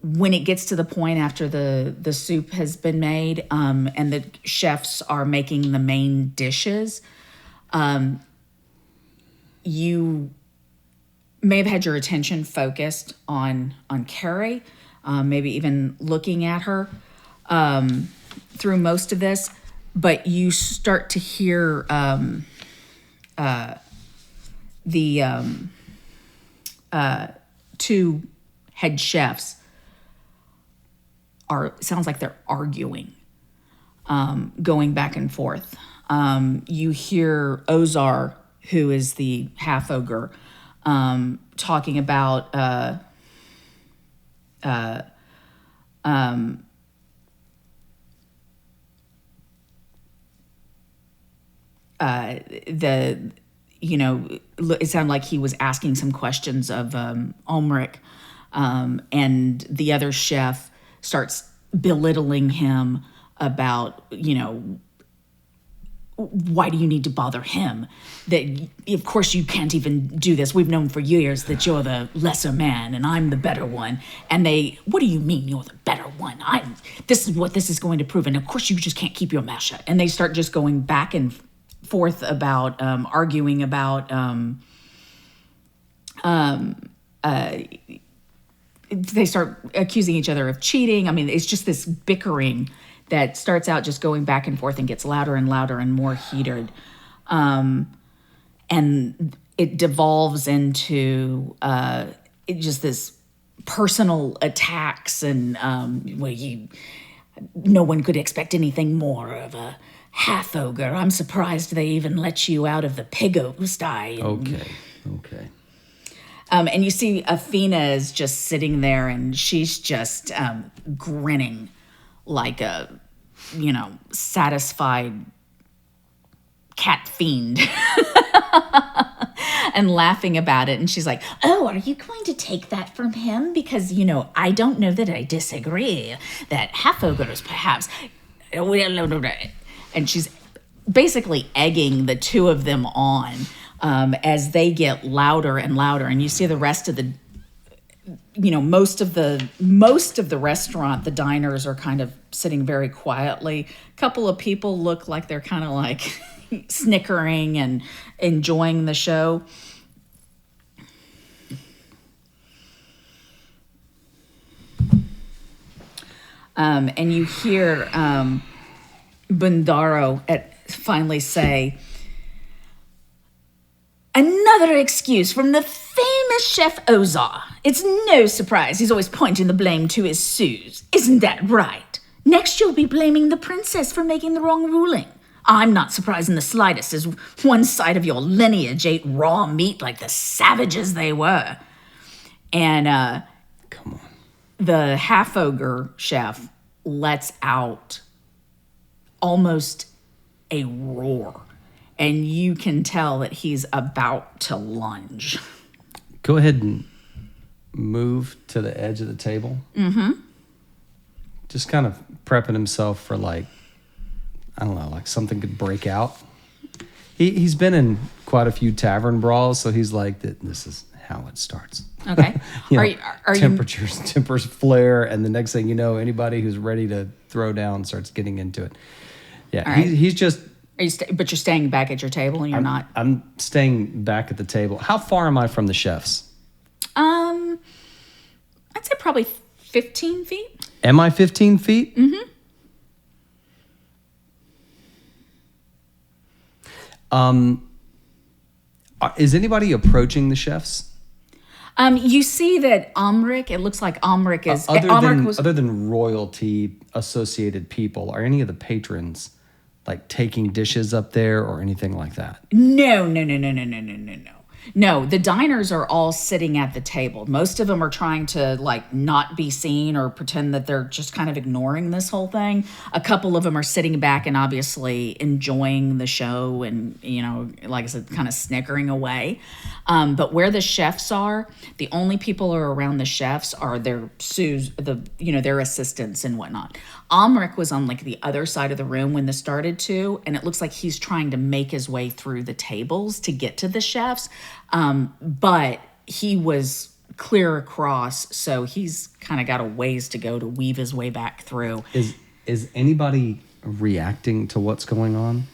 When it gets to the point after the soup has been made and the chefs are making the main dishes, you may have had your attention focused on Carrie, maybe even looking at her through most of this. But you start to hear the two head chefs sounds like they're arguing, going back and forth. You hear Ozar, who is the half ogre, talking about it sounded like he was asking some questions of Ulmrich, and the other chef starts belittling him about, why do you need to bother him? That, of course, you can't even do this. We've known for years that you're the lesser man and I'm the better one. And what do you mean you're the better one? This is what this is going to prove. And of course, you just can't keep your mouth shut. And they start just going back and forth about arguing about they start accusing each other of cheating. I mean, it's just this bickering that starts out just going back and forth and gets louder and louder and more heated. And it devolves into just this personal attacks and no one could expect anything more of a half ogre. I'm surprised they even let you out of the pigsty. Okay. And you see Athena is just sitting there and she's just grinning like a, satisfied cat fiend and laughing about it. And she's like, oh, are you going to take that from him? Because, I don't know that I disagree that half ogres perhaps. And she's basically egging the two of them on as they get louder and louder. And you see the rest of the, most of the restaurant, the diners are kind of sitting very quietly. A couple of people look like they're kind of like snickering and enjoying the show. And you hear Bundaro finally say, another excuse from the famous chef Ozar. It's no surprise he's always pointing the blame to his sous. Isn't that right? Next you'll be blaming the princess for making the wrong ruling. I'm not surprised in the slightest, as one side of your lineage ate raw meat like the savages they were. And come on, the half-ogre chef lets out almost a roar. And you can tell that he's about to lunge. Go ahead and move to the edge of the table. Mm-hmm. Just kind of prepping himself for like something could break out. He's been in quite a few tavern brawls, so he's like, this is how it starts. Okay. Tempers flare, and the next thing you know, anybody who's ready to throw down starts getting into it. Yeah, right. He's just... but you're staying back at your table and you're not... I'm staying back at the table. How far am I from the chefs? I'd say probably 15 feet. Am I 15 feet? Mm-hmm. Is anybody approaching the chefs? You see that Ulmrich, it looks like Ulmrich is... Other than royalty associated people, are any of the patrons like taking dishes up there or anything like that? No. No, the diners are all sitting at the table. Most of them are trying to like not be seen or pretend that they're just kind of ignoring this whole thing. A couple of them are sitting back and obviously enjoying the show and, like I said, kind of snickering away. But where the chefs are, the only people who are around the chefs are their sous, their assistants and whatnot. Ulmrich was on like the other side of the room when this started too, and it looks like he's trying to make his way through the tables to get to the chefs. But he was clear across, so he's kind of got a ways to go to weave his way back through. Is anybody reacting to what's going on?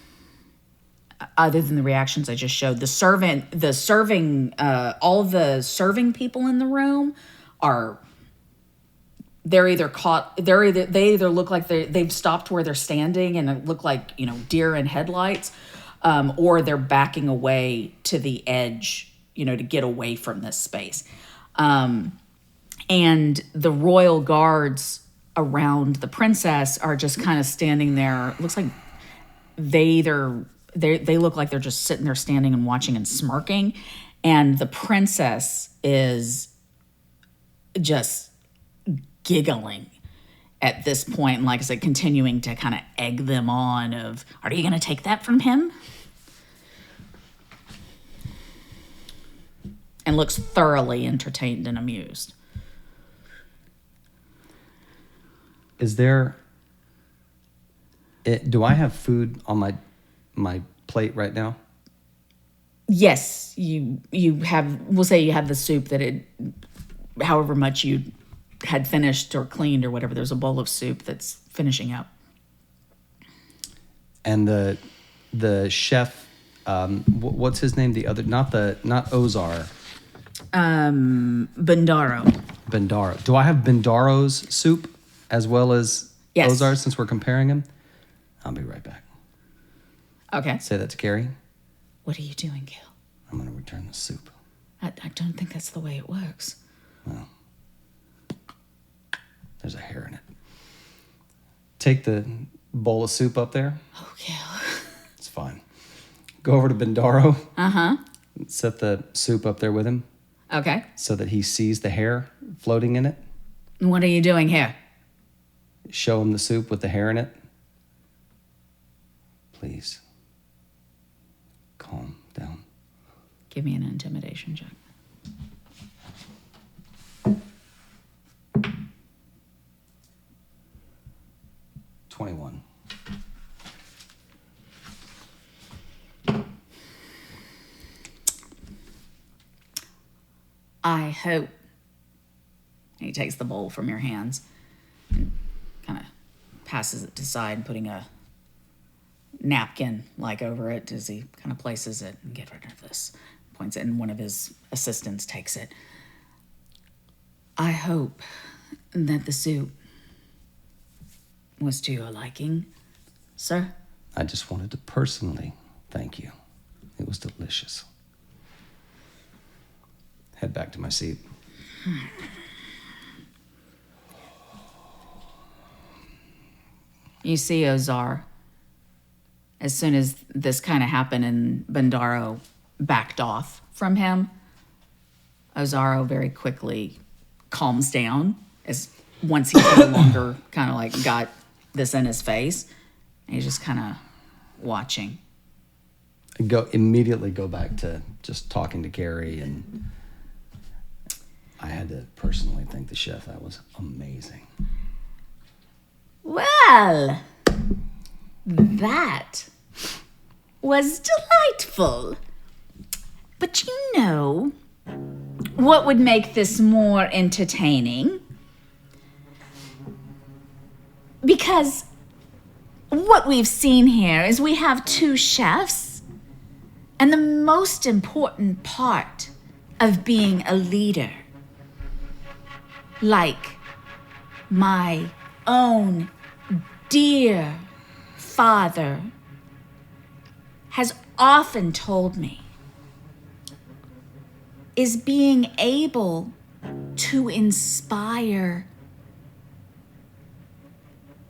Other than the reactions I just showed, all of the serving people in the room are they're either caught. They either look like they've stopped where they're standing and it look like, you know, deer in headlights, or they're backing away to the edge, you know, to get away from this space. And the royal guards around the princess are just kind of standing there. It looks like they look like they're just sitting there standing and watching and smirking. And the princess is just giggling at this point. And like I said, continuing to kind of egg them on of, are you going to take that from him? And looks thoroughly entertained and amused. Is there... do I have food on my plate right now? Yes, you have. We'll say you have the soup that however much you had finished or cleaned or whatever. There's a bowl of soup that's finishing up. And the chef, what's his name? The other, not Ozar. Bendaro. Do I have Bendaro's soup as well as Yes. Ozar, since we're comparing them? I'll be right back. Okay. Say that to Carrie. What are you doing, Gil? I'm going to return the soup. I don't think that's the way it works. Well, there's a hair in it. Take the bowl of soup up there. Oh, Gil. It's fine. Go over to Bendaro. Uh-huh. Set the soup up there with him Okay. so that he sees the hair floating in it. What are you doing here? Show him the soup with the hair in it. Please. Calm down. Give me an intimidation check. $21. I hope. And he takes the bowl from your hands and kind of passes it to side, putting a napkin like over it as he kind of places it and get rid of this. Points it, and one of his assistants takes it. I hope that the soup was to your liking, sir. I just wanted to personally thank you. It was delicious. Head back to my seat. You see Ozar, as soon as this kind of happened and Bendaro backed off from him, Ozaro very quickly calms down as once he's no longer kind of like got this in his face. And he's just kind of watching. Immediately go back to just talking to Carrie, and I had to personally thank the chef. That was amazing. Well, that was delightful. But you know what would make this more entertaining? Because what we've seen here is we have two chefs, and the most important part of being a leader, like my own dear father has often told me, is being able to inspire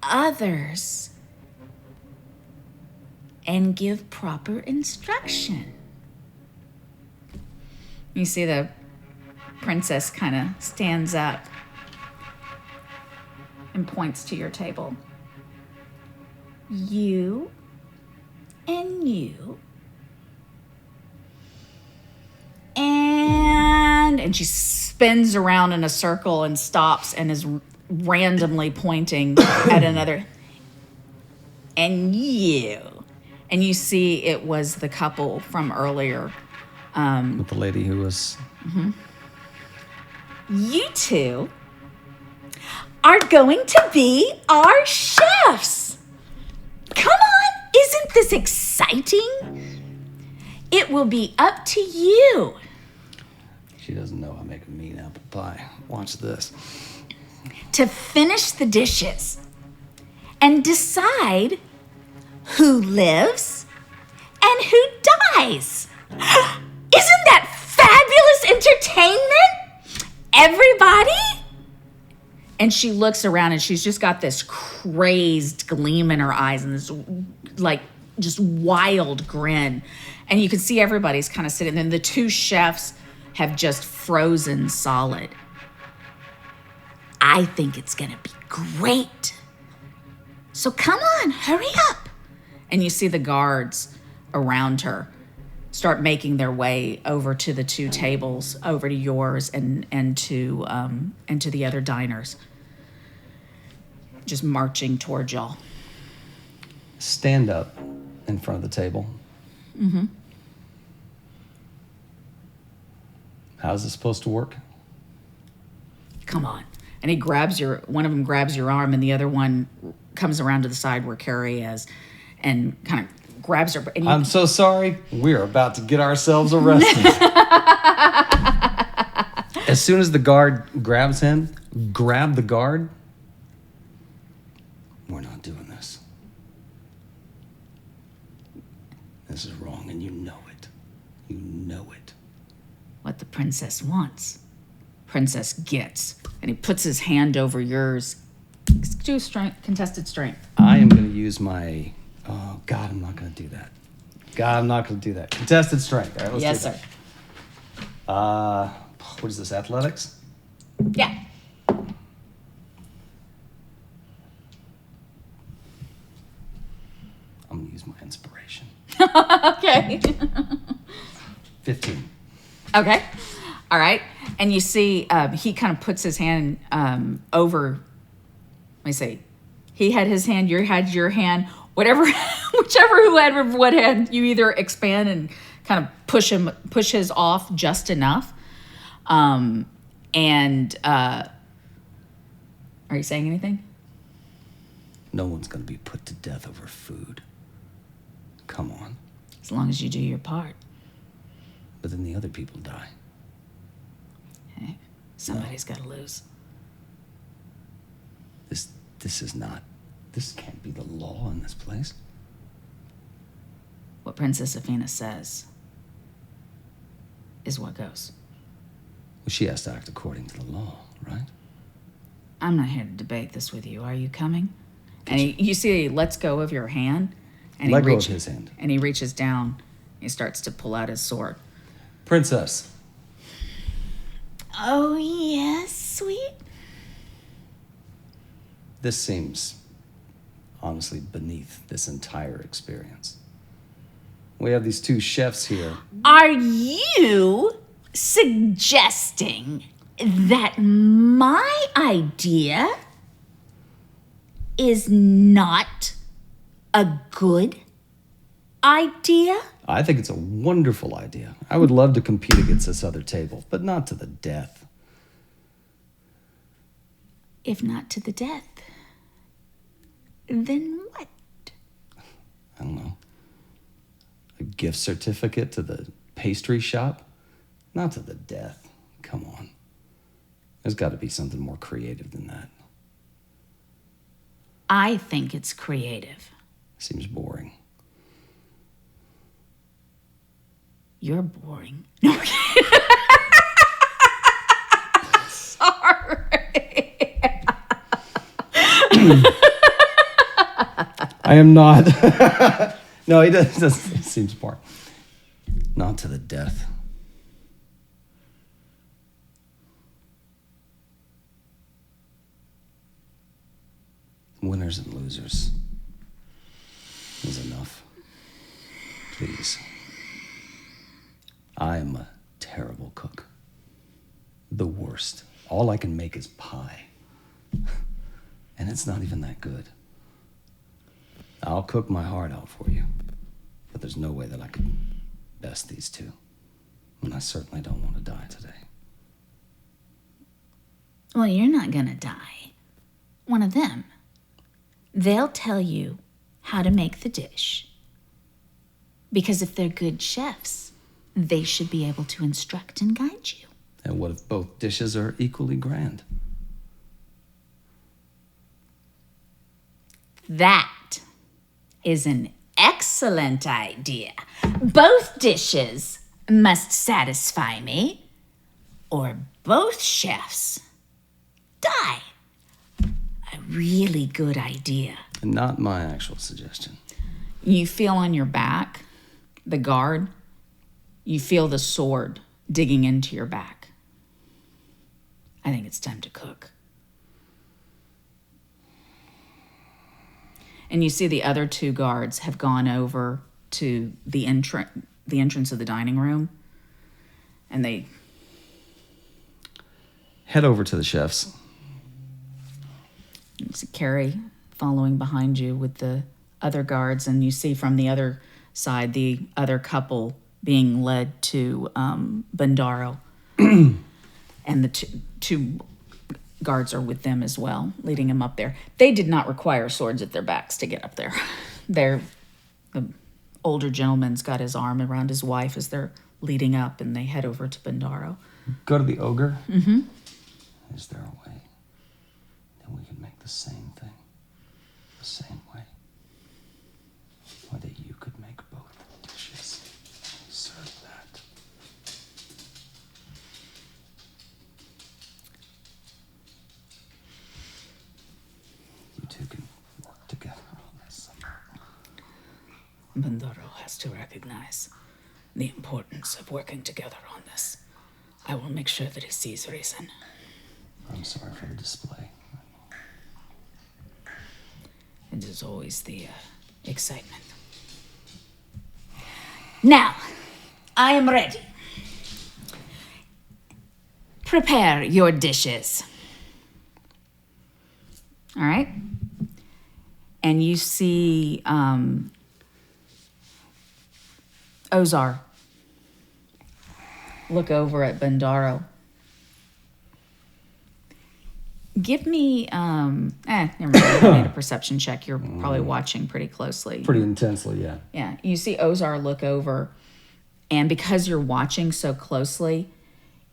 others and give proper instruction. You see the princess kind of stands up and points to your table. You and you. And she spins around in a circle and stops and is randomly pointing at another. And you. And you see it was the couple from earlier. With the lady who was... Mm-hmm. You two are going to be our chefs. Come on, isn't this exciting? It will be up to you. She doesn't know I make a mean apple pie. Watch this. to finish the dishes and decide who lives and who dies. Isn't that fabulous entertainment? Everybody? And she looks around and she's just got this crazed gleam in her eyes and this like just wild grin. And you can see everybody's kind of sitting. And the two chefs have just frozen solid. I think it's going to be great. So come on, hurry up. And you see the guards around her start making their way over to the two tables, over to yours and to the other diners. Just marching towards y'all. Stand up in front of the table. Mm-hmm. How's this supposed to work? Come on. And he grabs one of them grabs your arm and the other one comes around to the side where Carrie is and kind of grabs her. And I'm so sorry. We're about to get ourselves arrested. As soon as the guard grabs him, grab the guard. We're not doing this. This is wrong, and you know it. You know it. What the princess wants, princess gets. And he puts his hand over yours. Do strength, contested strength. I am going to use my... Oh, God, I'm not going to do that. God, I'm not going to do that. Contested strength. All right, let's yes, do sir. that. What is this, athletics? Yeah. I'm going to use my inspiration. Okay. 15. Okay. All right. And you see he kind of puts his hand over, let me see. He had his hand, you had your hand, whatever, whichever who had what hand, you either expand and kind of push his off just enough. Are you saying anything? No one's going to be put to death over food. Come on. As long as you do your part. But then the other people die. Hey, somebody's got to lose. This can't be the law in this place. What Princess Athena says is what goes. Well, she has to act according to the law, right? I'm not here to debate this with you. Are you coming? And you see he lets go of your hand. And Let go of his hand. And he reaches down. He starts to pull out his sword. Princess. Oh, yes, sweet. This seems, honestly, beneath this entire experience. We have these two chefs here. Are you suggesting that my idea is not a good idea? I think it's a wonderful idea. I would love to compete against this other table, but not to the death. If not to the death, then what? I don't know. A gift certificate to the pastry shop? Not to the death. Come on. There's got to be something more creative than that. I think it's creative. Seems boring. You're boring. No. Sorry. I am not. No, he doesn't. It seems boring. Not to the death. Winners and losers is enough. Please. I am a terrible cook. The worst. All I can make is pie. And it's not even that good. I'll cook my heart out for you. But there's no way that I could best these two. And I certainly don't want to die today. Well, you're not gonna die. One of them. They'll tell you how to make the dish. Because if they're good chefs, they should be able to instruct and guide you. And what if both dishes are equally grand? That is an excellent idea. Both dishes must satisfy me, or both chefs die. A really good idea. Not my actual suggestion. You feel on your back, the guard, you feel the sword digging into your back. I think it's time to cook. And you see the other two guards have gone over to the entrance of the dining room, and they head over to the chefs. You see Carrie following behind you with the other guards, and you see from the other side the other couple being led to Bandaro. And the two guards are with them as well, leading them up there. They did not require swords at their backs to get up there. The older gentleman's got his arm around his wife as they're leading up, and they head over to Bandaro. Go to the ogre? Mm-hmm. Is there a way that we can make the same thing the same way? Or that you could make both dishes? Serve that. You two can work together on this. Bandaro has to recognize the importance of working together on this. I will make sure that he sees reason. I'm sorry for the display. It is always the excitement. Now, I am ready. Prepare your dishes. All right? And you see Ozar look over at Bandaro. Give me, never mind. You don't need a perception check. You're probably watching pretty closely. Pretty intensely, yeah. Yeah. You see Ozar look over, and because you're watching so closely,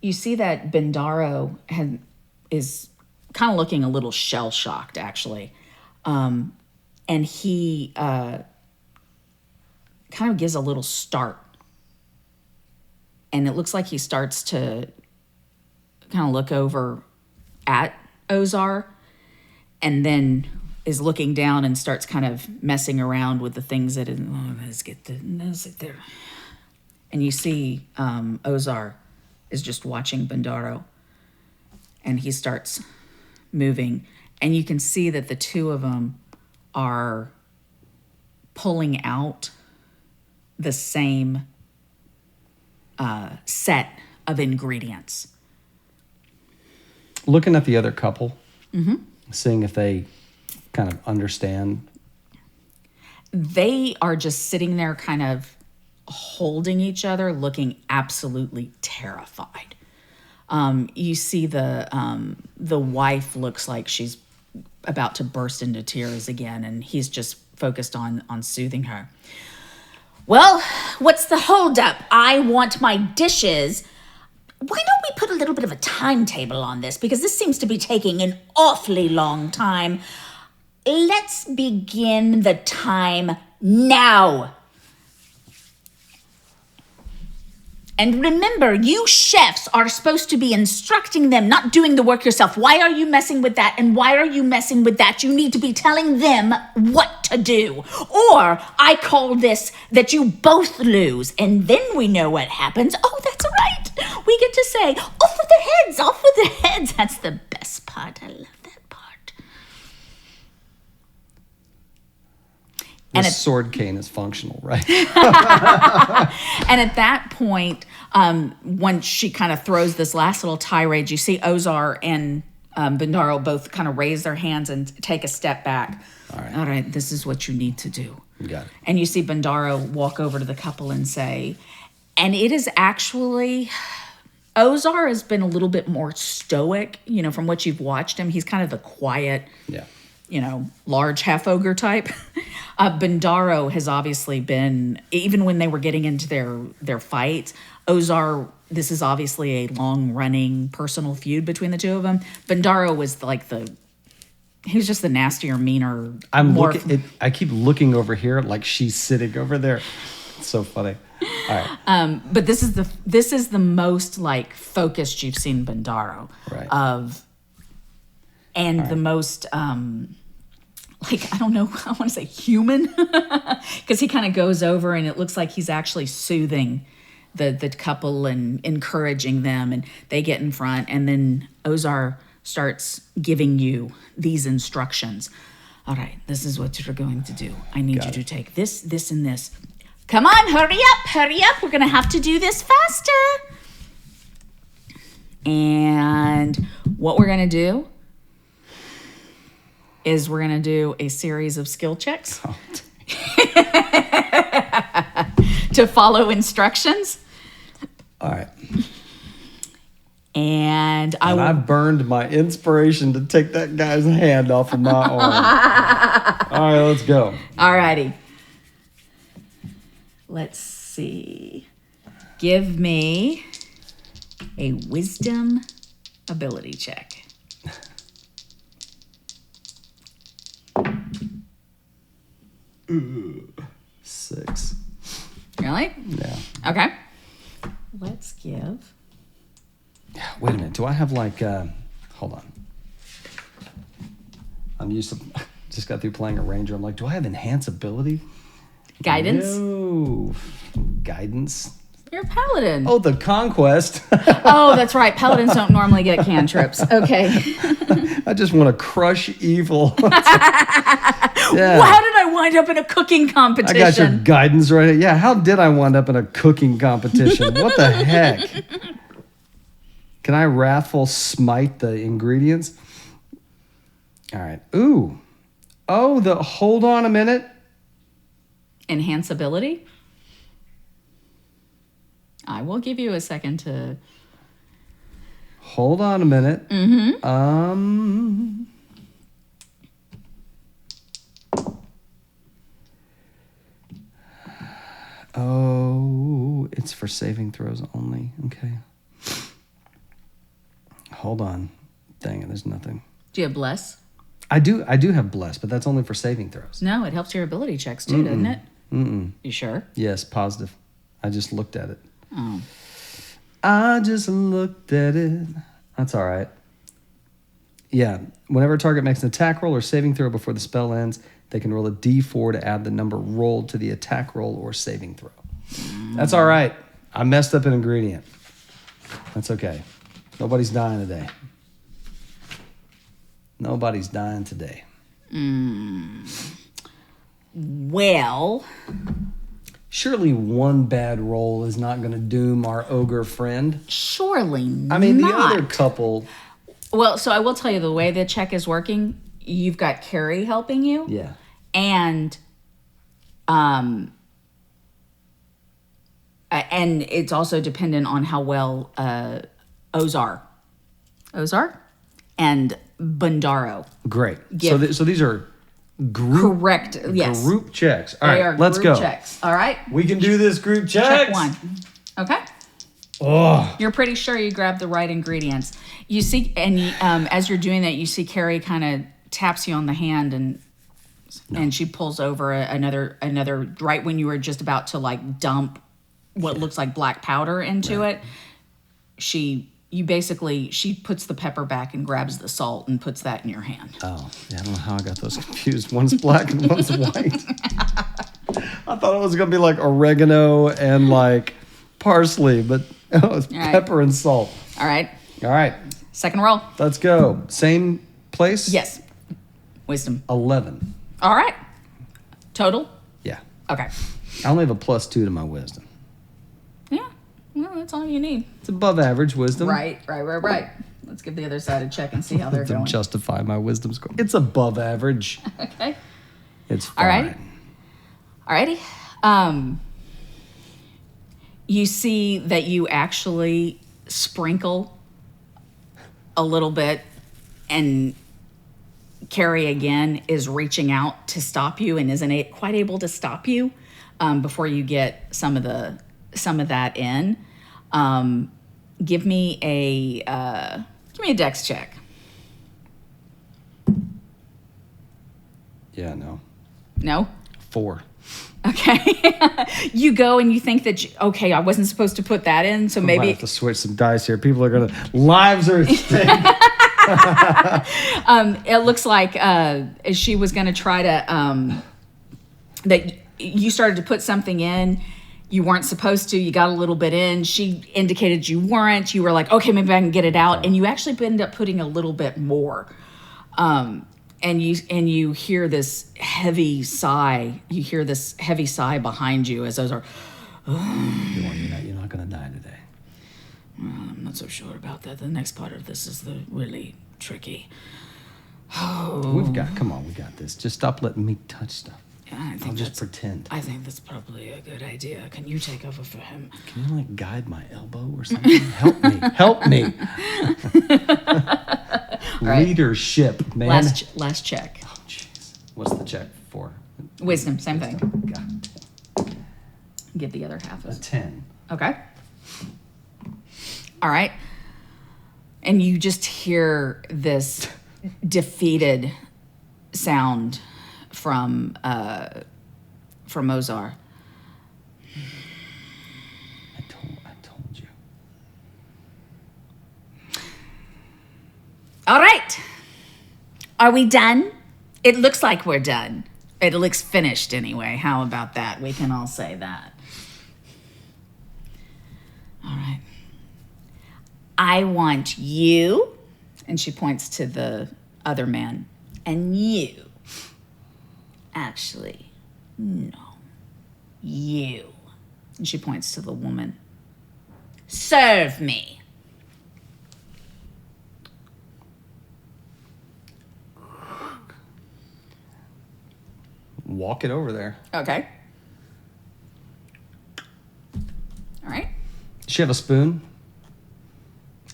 you see that Bandaro is kind of looking a little shell-shocked, actually. And he kind of gives a little start. And it looks like he starts to kind of look over at Ozar, and then is looking down and starts kind of messing around with the things that let's get there. And you see Ozar is just watching Bandaro, and he starts moving, and you can see that the two of them are pulling out the same set of ingredients. Looking at the other couple, Mm-hmm. seeing if they kind of understand. They are just sitting there kind of holding each other, looking absolutely terrified. You see the wife looks like she's about to burst into tears again, and he's just focused on soothing her. Well, what's the holdup? I want my dishes. Why don't we put a little bit of a timetable on this? Because this seems to be taking an awfully long time. Let's begin the time now. And remember, you chefs are supposed to be instructing them, not doing the work yourself. Why are you messing with that? And why are you messing with that? You need to be telling them what to do. Or I call this that you both lose. And then we know what happens. Oh, that's right. We get to say, off with their heads, off with their heads. That's the best part. I love that part. And this sword cane is functional, right? And at that point, when she kind of throws this last little tirade, you see Ozar and Bandaro both kind of raise their hands and take a step back. All right, this is what you need to do. You got it. And you see Bandaro walk over to the couple and say, and it is actually, Ozar has been a little bit more stoic, from what you've watched him. He's kind of the quiet, large half-ogre type. Bandaro has obviously been, even when they were getting into their fights, Ozar, this is obviously a long-running personal feud between the two of them. Bandaro was like He was just the nastier, meaner. I keep looking over here like she's sitting over there. It's so funny. All right. But this is the most like focused you've seen Bandaro Right. the most like, I don't know, I want to say human, because he kind of goes over and it looks like he's actually soothing the couple and encouraging them, and they get in front, and then Ozar starts giving you these instructions. All right, this is what you're going to do. I need you to take this, this, and this. Come on, hurry up. We're going to have to do this faster. And what we're going to do is we're going to do a series of skill checks to follow instructions. All right. And I burned my inspiration to take that guy's hand off of my arm. All right, let's go. All righty. Let's see. Give me a wisdom ability check. Ooh, 6. Really? Yeah. Okay. Let's give. Wait a minute. Do I have like? Hold on. I'm used to. Just got through playing a ranger. I'm like, do I have enhance ability? Guidance? No. Guidance. You're a paladin. Oh, the conquest. Oh, that's right. Paladins don't normally get cantrips. Okay. I just want to crush evil. Yeah. Well, how did I wind up in a cooking competition? I got your guidance right here. Yeah, how did I wind up in a cooking competition? What the heck? Can I wrathful smite the ingredients? All right. Ooh. Oh, hold on a minute. Enhance ability? I will give you a second to... Hold on a minute. Mm-hmm. Oh, it's for saving throws only. Okay. Hold on. Dang it, there's nothing. Do you have bless? I do have bless, but that's only for saving throws. No, it helps your ability checks too, doesn't it? You sure? Yes, positive. I just looked at it. Oh. I just looked at it. That's all right. Yeah. Whenever a target makes an attack roll or saving throw before the spell ends, they can roll a d4 to add the number rolled to the attack roll or saving throw. That's all right. I messed up an ingredient. That's okay. Nobody's dying today. Nobody's dying today. Well... Surely one bad roll is not going to doom our ogre friend. Surely not. I mean, the other couple... Well, so I will tell you the way the check is working. You've got Carrie helping you. Yeah. And it's also dependent on how well Ozar and Bandaro. Great. So these are group... Correct. Yes. Group checks. All They right, are let's group go. checks. All right. We can do this group checks. Check 1. Okay. Oh. You're pretty sure you grabbed the right ingredients. You see, and as you're doing that, you see Carrie kind of taps you on the hand, and she pulls over another right when you were just about to like dump what looks like black powder into it. She puts the pepper back and grabs the salt and puts that in your hand. Oh, yeah, I don't know how I got those confused. One's black and one's white. I thought it was going to be like oregano and like parsley, but it's pepper and salt. All right. All right. Second roll. Let's go. Same place? Yes. Wisdom. 11. All right. Total? Yeah. Okay. I only have a +2 to my wisdom. Yeah. Well, that's all you need. It's above average wisdom. Right. Let's give the other side a check and see how they're To going. justify my wisdom score. It's above average. Okay. It's fine. Alrighty. You see that you actually sprinkle a little bit, and Carrie again is reaching out to stop you and isn't quite able to stop you before you get some of that in. Give me a dex check. Yeah, no. No? 4. Okay. You go and you think that, okay, I wasn't supposed to put that in, so I might maybe... have to switch some dice here. People are going to... Lives are at stake. It looks like she was going to try to... that you started to put something in. You weren't supposed to. You got a little bit in. She indicated you weren't. You were like, okay, maybe I can get it out. And you actually ended up putting a little bit more. And you hear this heavy sigh. You hear this heavy sigh behind you as those are... You're not going to die today. I'm not so sure about that. The next part of this is the really tricky. We got this. Just stop letting me touch stuff. Yeah, I'll just pretend. I think that's probably a good idea. Can you take over for him? Can you like guide my elbow or something? Help me. Right. Leadership, man. Last check. Oh, jeez. What's the check for? Wisdom, same thing. God. Give the other half. A 10. Okay. All right. And you just hear this defeated sound from Mozar. I told you. All right. Are we done? It looks like we're done. It looks finished anyway. How about that? We can all say that. All right. I want you, and she points to the other man, and you. Actually, no. You. And she points to the woman. Serve me. Walk it over there. Okay. All right. Does she have a spoon?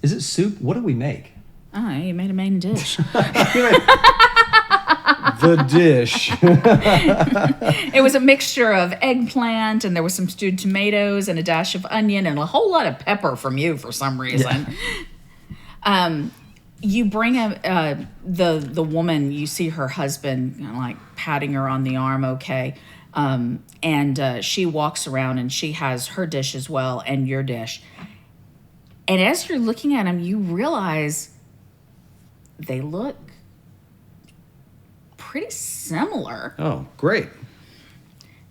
Is it soup? What do we make? Oh, you made a main dish. The dish. It was a mixture of eggplant, and there was some stewed tomatoes and a dash of onion and a whole lot of pepper from you for some reason. Yeah. You bring the woman. You see her husband, like patting her on the arm. Okay, and she walks around and she has her dish as well and your dish. And as you're looking at them, you realize they look pretty similar. Oh, great.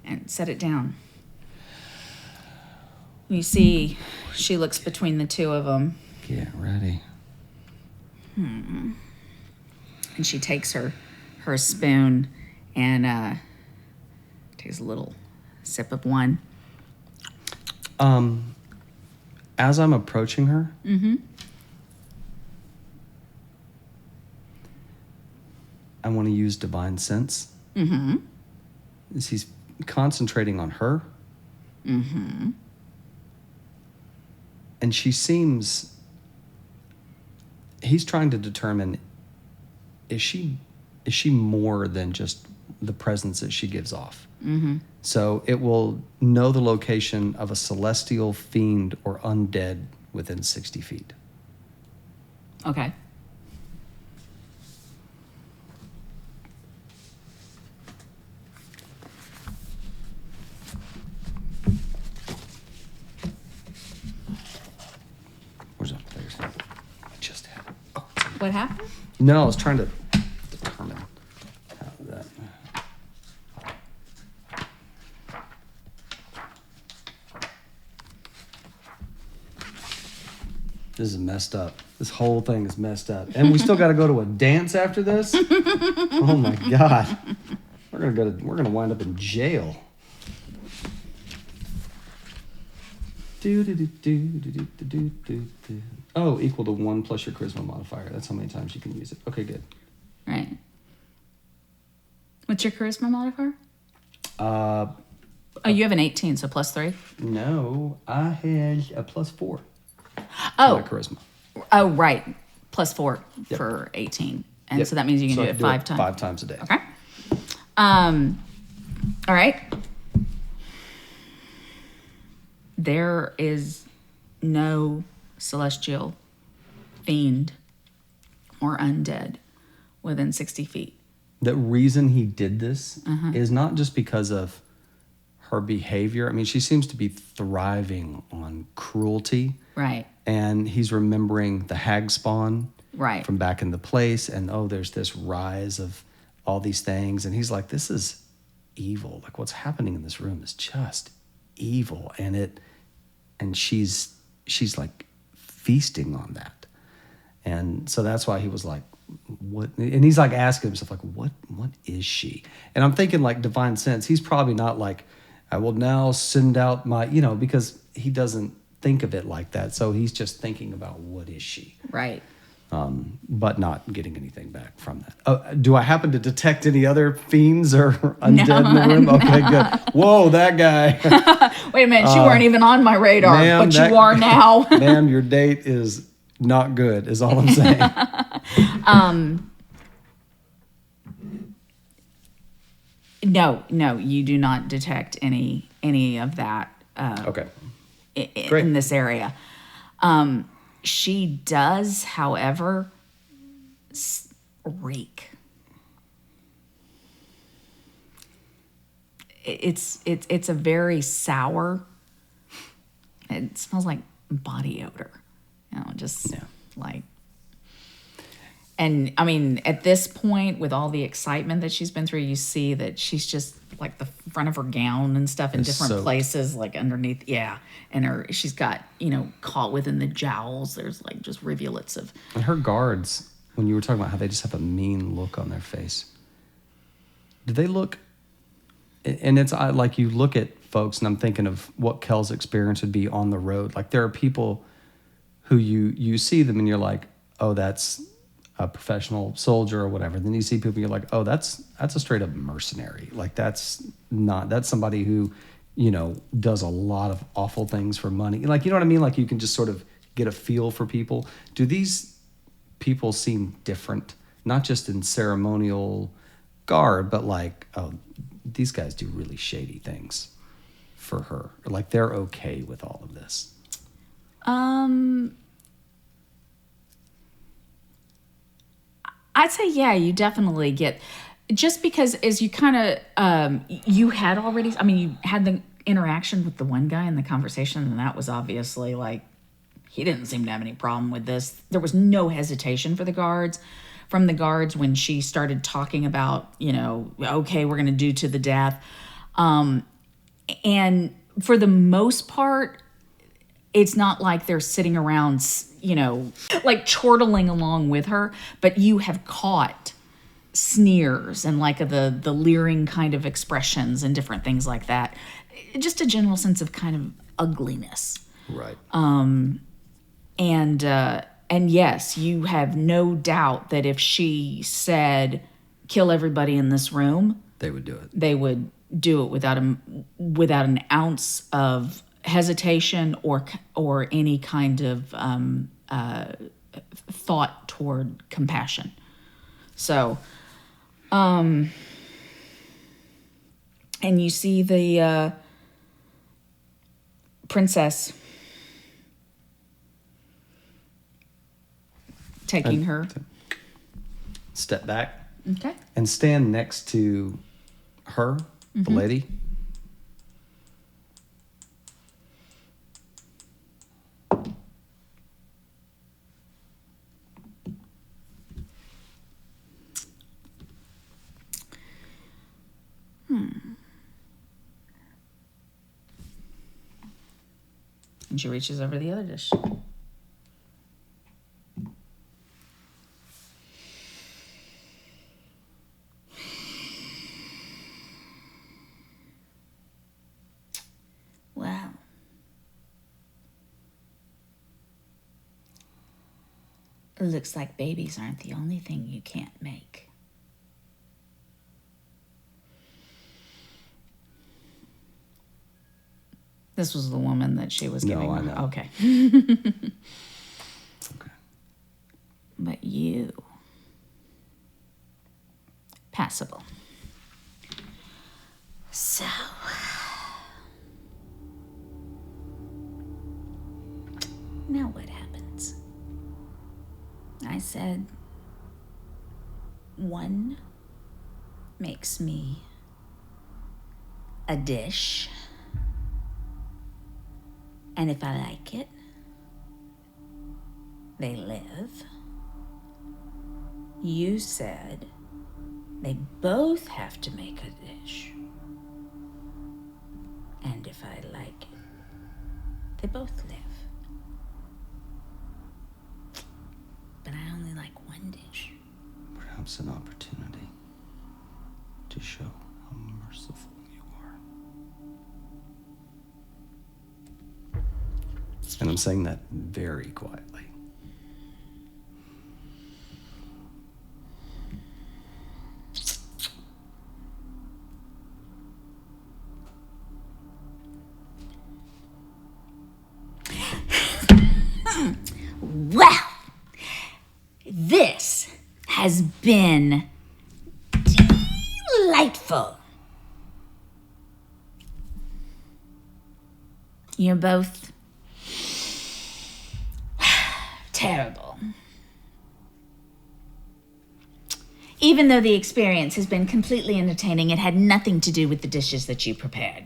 And set it down. You see, she looks between the two of them. Get ready. And she takes her spoon and takes a little sip of one. As I'm approaching her, I want to use divine sense. As he's concentrating on her. And she seems... He's trying to determine, is she more than just the presence that she gives off? So it will know the location of a celestial fiend or undead within 60 feet. Okay. Where's that player's hand? I just had it. Oh. What happened? No, I was trying to determine how that... This is messed up. This whole thing is messed up. And we still got to go to a dance after this? Oh my God. We're gonna wind up in jail. Oh, equal to 1 plus your charisma modifier. That's how many times you can use it. Okay, good. Right. What's your charisma modifier? Oh, you have an 18, so plus 3? No, I had a plus 4. Oh. My charisma. Oh, right. Plus 4 for 18. And so that means you can do it 5 times. 5 times a day. Okay. All right. There is no celestial fiend or undead within 60 feet. the reason he did this Uh-huh. is not just because of her behavior. I mean, she seems to be thriving on cruelty. Right. And he's remembering the hag spawn Right. from back in the place. And, there's this rise of all these things. And he's like, this is evil. Like, what's happening in this room is just evil. And she's like feasting on that. And so that's why he was like, what? And he's like asking himself, like, what is she? And I'm thinking, like, divine sense. He's probably not like, I will now send out my, because he doesn't think of it like that. So he's just thinking about what is she, Right. but not getting anything back from that. Do I happen to detect any other fiends or undead in the room? Okay, good. Whoa, that guy. Wait a minute, you weren't even on my radar, ma'am, but you are now. Ma'am, your date is not good, is all I'm saying. No, you do not detect any of that Okay. in this area. She does, however, reek. It's a very sour. It smells like body odor, just like. And I mean, at this point, with all the excitement that she's been through, you see that she's just like the front of her gown and stuff in different soaked. places, like underneath. Yeah. And she's got, caught within the jowls. There's like just rivulets of. And her guards, when you were talking about how they just have a mean look on their face, do they look, and it's like you look at folks, and I'm thinking of what Kel's experience would be on the road. Like, there are people who you see them and you're like, oh, that's a professional soldier or whatever. Then you see people, you're like, oh, that's a straight up mercenary. Like, that's somebody who, does a lot of awful things for money. Like, you know what I mean? Like, you can just sort of get a feel for people. Do these people seem different? Not just in ceremonial garb, but like, oh, these guys do really shady things for her. Or like, they're okay with all of this. I'd say, yeah, you definitely get, just because as you kind of, you had already, I mean, you had the interaction with the one guy in the conversation, and that was obviously like, he didn't seem to have any problem with this. There was no hesitation from the guards when she started talking about, okay, we're going to do to the death. And for the most part, it's not like they're sitting around, like chortling along with her, but you have caught sneers and like the leering kind of expressions and different things like that. Just a general sense of kind of ugliness. Right. And yes, you have no doubt that if she said, kill everybody in this room, They would do it. They would do it without an ounce of hesitation or any kind of thought toward compassion. So, and you see the princess taking her. Step back. Okay. And stand next to her, the lady. And she reaches over the other dish. Wow. It looks like babies aren't the only thing you can't make. This was the woman that she was giving. No, I know. Okay. Okay. But you, passable. So, now what happens? I said 1 makes me a dish. And if I like it, they live. You said they both have to make a dish. And if I like it, they both live. But I only like one dish. Perhaps an opportunity to show how merciful you are. And I'm saying that very quietly. Well, this has been delightful. You're both terrible. Even though the experience has been completely entertaining, it had nothing to do with the dishes that you prepared.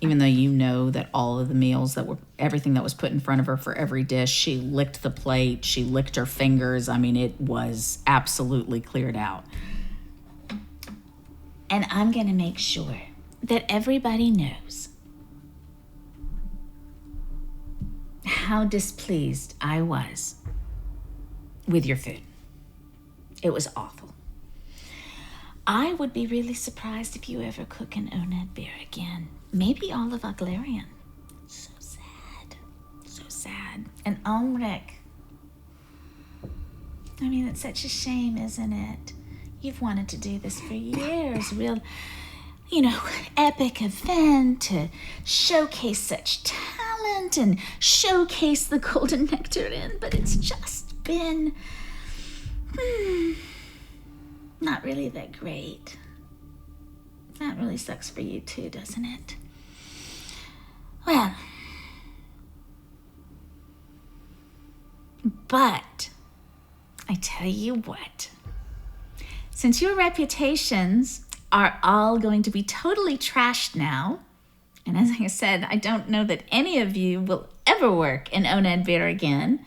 Even though you know that all of the meals that were, everything that was put in front of her for every dish, she licked the plate, she licked her fingers. I mean, it was absolutely cleared out. And I'm going to make sure that everybody knows how displeased I was with your food. It was awful. I would be really surprised if you ever cook an Oathbreaker again. Maybe all of Oathbreaker. So sad. So sad. And Ulrich. I mean, it's such a shame, isn't it? You've wanted to do this for years. Real, epic event to showcase such talent and showcase the golden nectarine, but it's just been not really that great. That really sucks for you too, doesn't it? Well, but I tell you what, since your reputations are all going to be totally trashed now, and as I said, I don't know that any of you will ever work in Oathbreaker again.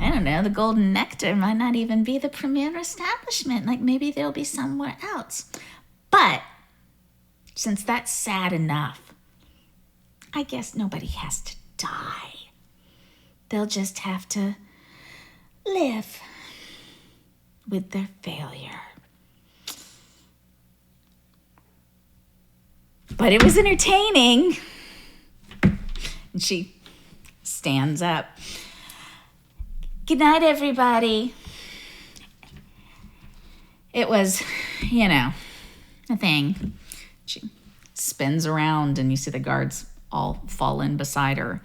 I don't know, the Golden Nectar might not even be the premier establishment. Like maybe they'll be somewhere else. But since that's sad enough, I guess nobody has to die. They'll just have to live with their failure. But it was entertaining. And she stands up. Good night, everybody. It was, a thing. She spins around and you see the guards all fall in beside her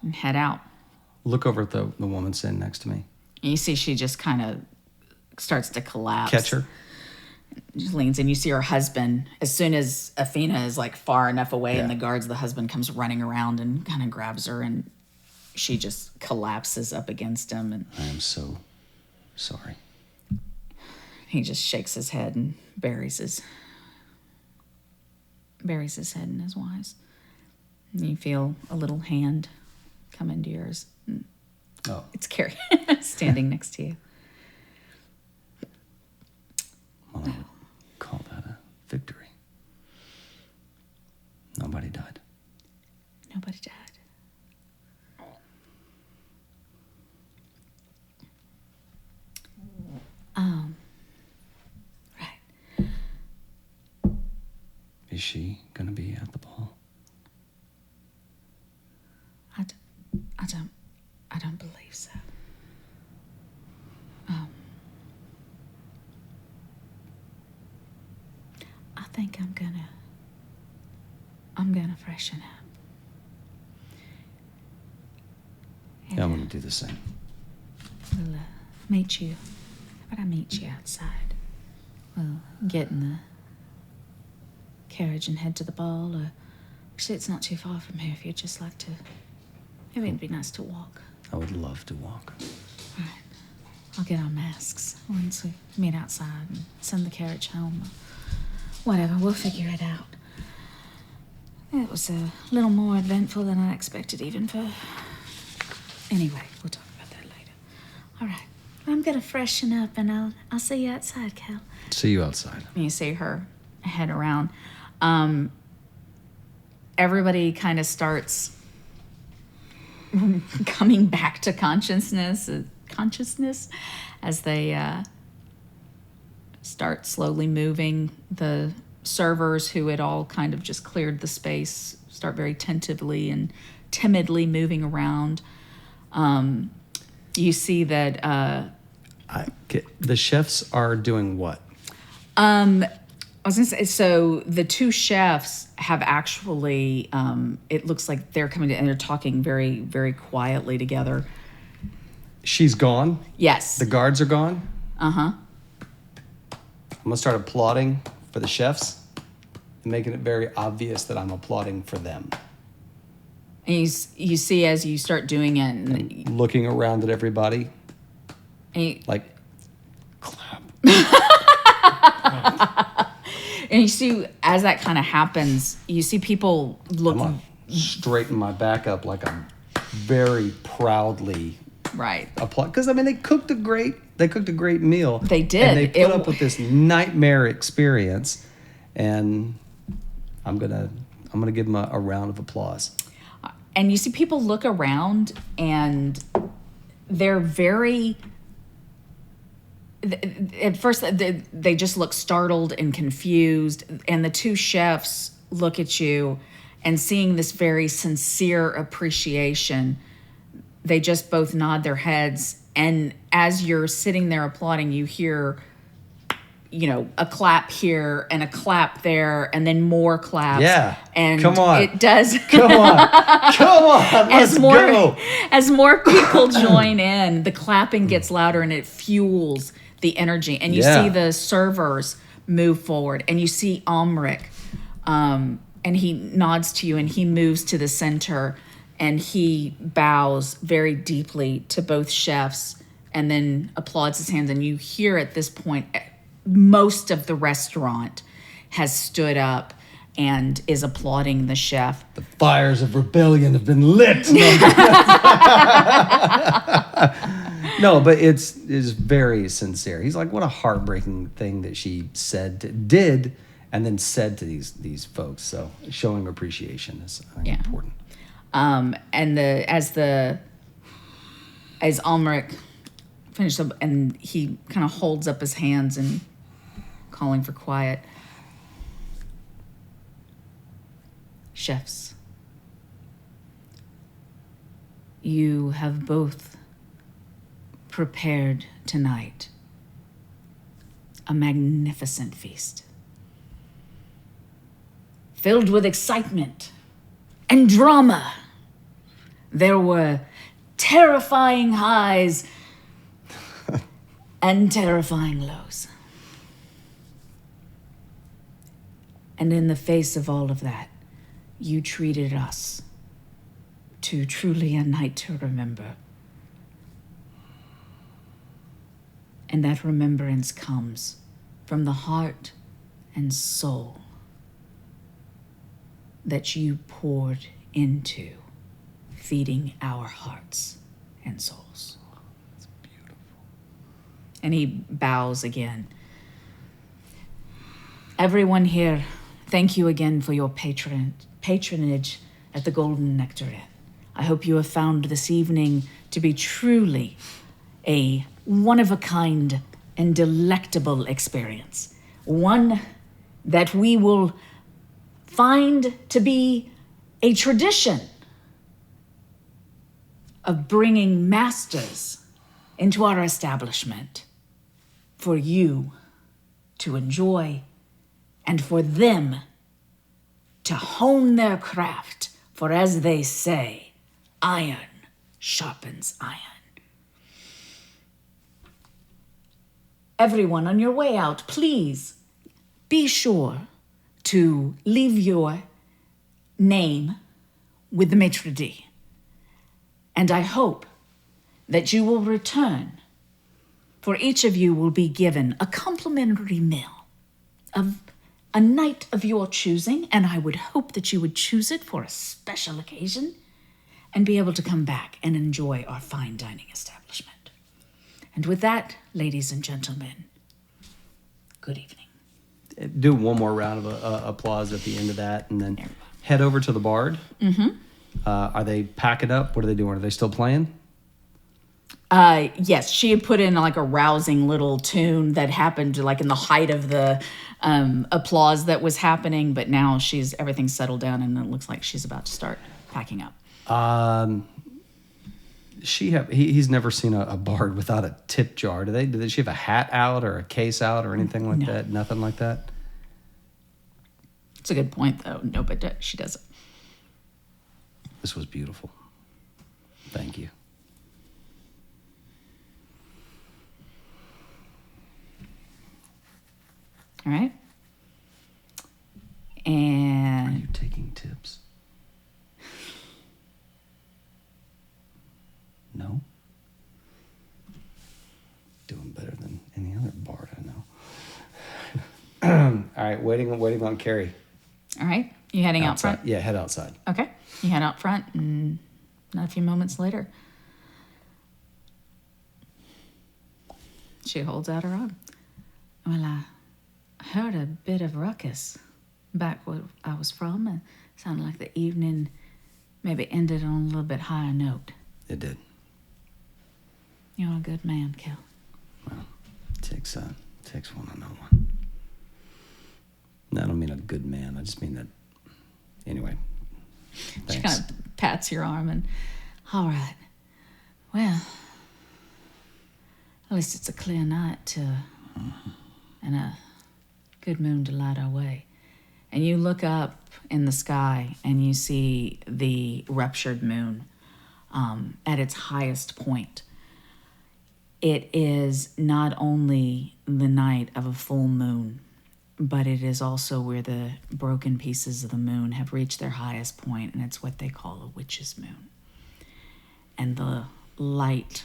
and head out. Look over at the woman sitting next to me. And you see she just kind of starts to collapse. Catch her. She leans in. You see her husband. As soon as Athena is like far enough away and the husband comes running around and kind of grabs her and she just collapses up against him. And I am so sorry. He just shakes his head and buries his head in his wise. And you feel a little hand come into yours. Oh. It's Carrie standing next to you. Well, I would call that a victory. Nobody died. Nobody died. Right. Is she gonna be at the ball? I don't believe so. I think I'm gonna freshen up. Yeah, I'm gonna do the same. We'll meet you. How about I meet you outside? We'll get in the carriage and head to the ball, or actually it's not too far from here if you'd just like to. Maybe it'd be nice to walk. I would love to walk. All right. I'll get our masks once we meet outside and send the carriage home. Whatever, we'll figure it out. It was a little more eventful than I expected, even for... Anyway, we'll talk about that later. All right, I'm gonna freshen up, and I'll see you outside, Cal. See you outside. You see her head around. Everybody kind of starts coming back to consciousness as they start slowly moving. The servers who had all kind of just cleared the space start very tentatively and timidly moving around. You see that the chefs are doing what? I was gonna say, so the two chefs have actually, it looks like they're coming to, and they're talking very, very quietly together. She's gone? Yes. The guards are gone? Uh-huh. I'm gonna start applauding for the chefs and making it very obvious that I'm applauding for them. And you see as you start doing it, and looking around at everybody, like, clap. And you see, as that kind of happens, you see people look... I'm gonna straighten my back up like I'm very proudly... Right. Applaud. Because, I mean, they cooked a great meal. They did. And they put up with this nightmare experience. And I'm gonna give them a round of applause. And you see people look around, and they're very... At first, they just look startled and confused, and the two chefs look at you, and seeing this very sincere appreciation, they just both nod their heads, and as you're sitting there applauding, you hear, a clap here and a clap there, and then more claps. Yeah, and come on. It does. Come on, let's go. As more people join in, the clapping gets louder, and it fuels the energy, and you see the servers move forward, and you see Almeric, and he nods to you, and he moves to the center, and he bows very deeply to both chefs, and then applauds his hands, and you hear at this point most of the restaurant has stood up and is applauding the chef. The fires of rebellion have been lit. No, but it's very sincere. He's like, what a heartbreaking thing that she did, and then said to these folks. So showing appreciation is important. And as Almeric finishes up, and he kind of holds up his hands and calling for quiet. Chefs, you have both prepared tonight a magnificent feast, filled with excitement and drama. There were terrifying highs and terrifying lows. And in the face of all of that, you treated us to truly a night to remember. And that remembrance comes from the heart and soul that you poured into feeding our hearts and souls. It's beautiful. And he bows again. Everyone here, thank you again for your patronage at the Golden Nectar Inn. I hope you have found this evening to be truly a one-of-a-kind and delectable experience. One that we will find to be a tradition of bringing masters into our establishment for you to enjoy and for them to hone their craft. For as they say, iron sharpens iron. Everyone, on your way out, please be sure to leave your name with the maitre d'. And I hope that you will return For each of you will be given a complimentary meal of a night of your choosing, and I would hope that you would choose it for a special occasion and be able to come back and enjoy our fine dining establishment. And with that, ladies and gentlemen, good evening. Do one more round of applause at the end of that, and then head over to the Bard. Mm-hmm. Are they packing up? What are they doing? Are they still playing? Yes, she had put in like a rousing little tune that happened like in the height of the applause that was happening, but now everything's settled down and it looks like she's about to start packing up. He's never seen a bard without a tip jar. Did she have a hat out or a case out or anything like that? Nothing like that? It's a good point, though. No, but she doesn't. This was beautiful. Thank you. All right. Are And you taking tips? No? Doing better than any other bard I know. All right, waiting on Carrie. all right, you heading out Outside. front? Yeah, head outside. Okay, you head out front, and not a few moments later, she holds out her arm. Well, I heard a bit of ruckus back where I was from. It sounded like the evening maybe ended on a little bit higher note. It did. You're a good man, Kel. Well, takes one to know one. No, I don't mean a good man. I just mean that. Anyway. Thanks. She kind of pats your arm and, all right. Well, at least it's a clear night and a good moon to light our way. And you look up in the sky and you see the ruptured moon at its highest point. It is not only the night of a full moon, but it is also where the broken pieces of the moon have reached their highest point, and it's what they call a witch's moon. And the light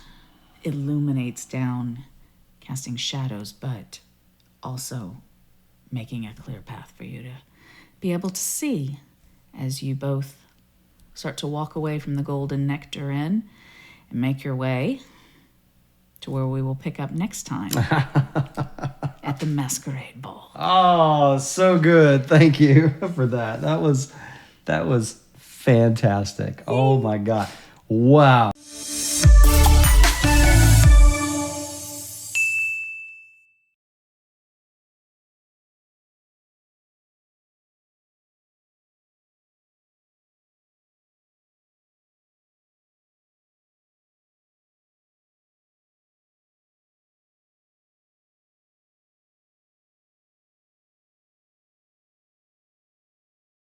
illuminates down, casting shadows, but also making a clear path for you to be able to see as you both start to walk away from the Golden Nectar Inn and make your way to where we will pick up next time at the Masquerade Ball. Oh, so good. Thank you for that. That was fantastic. Oh my God. Wow.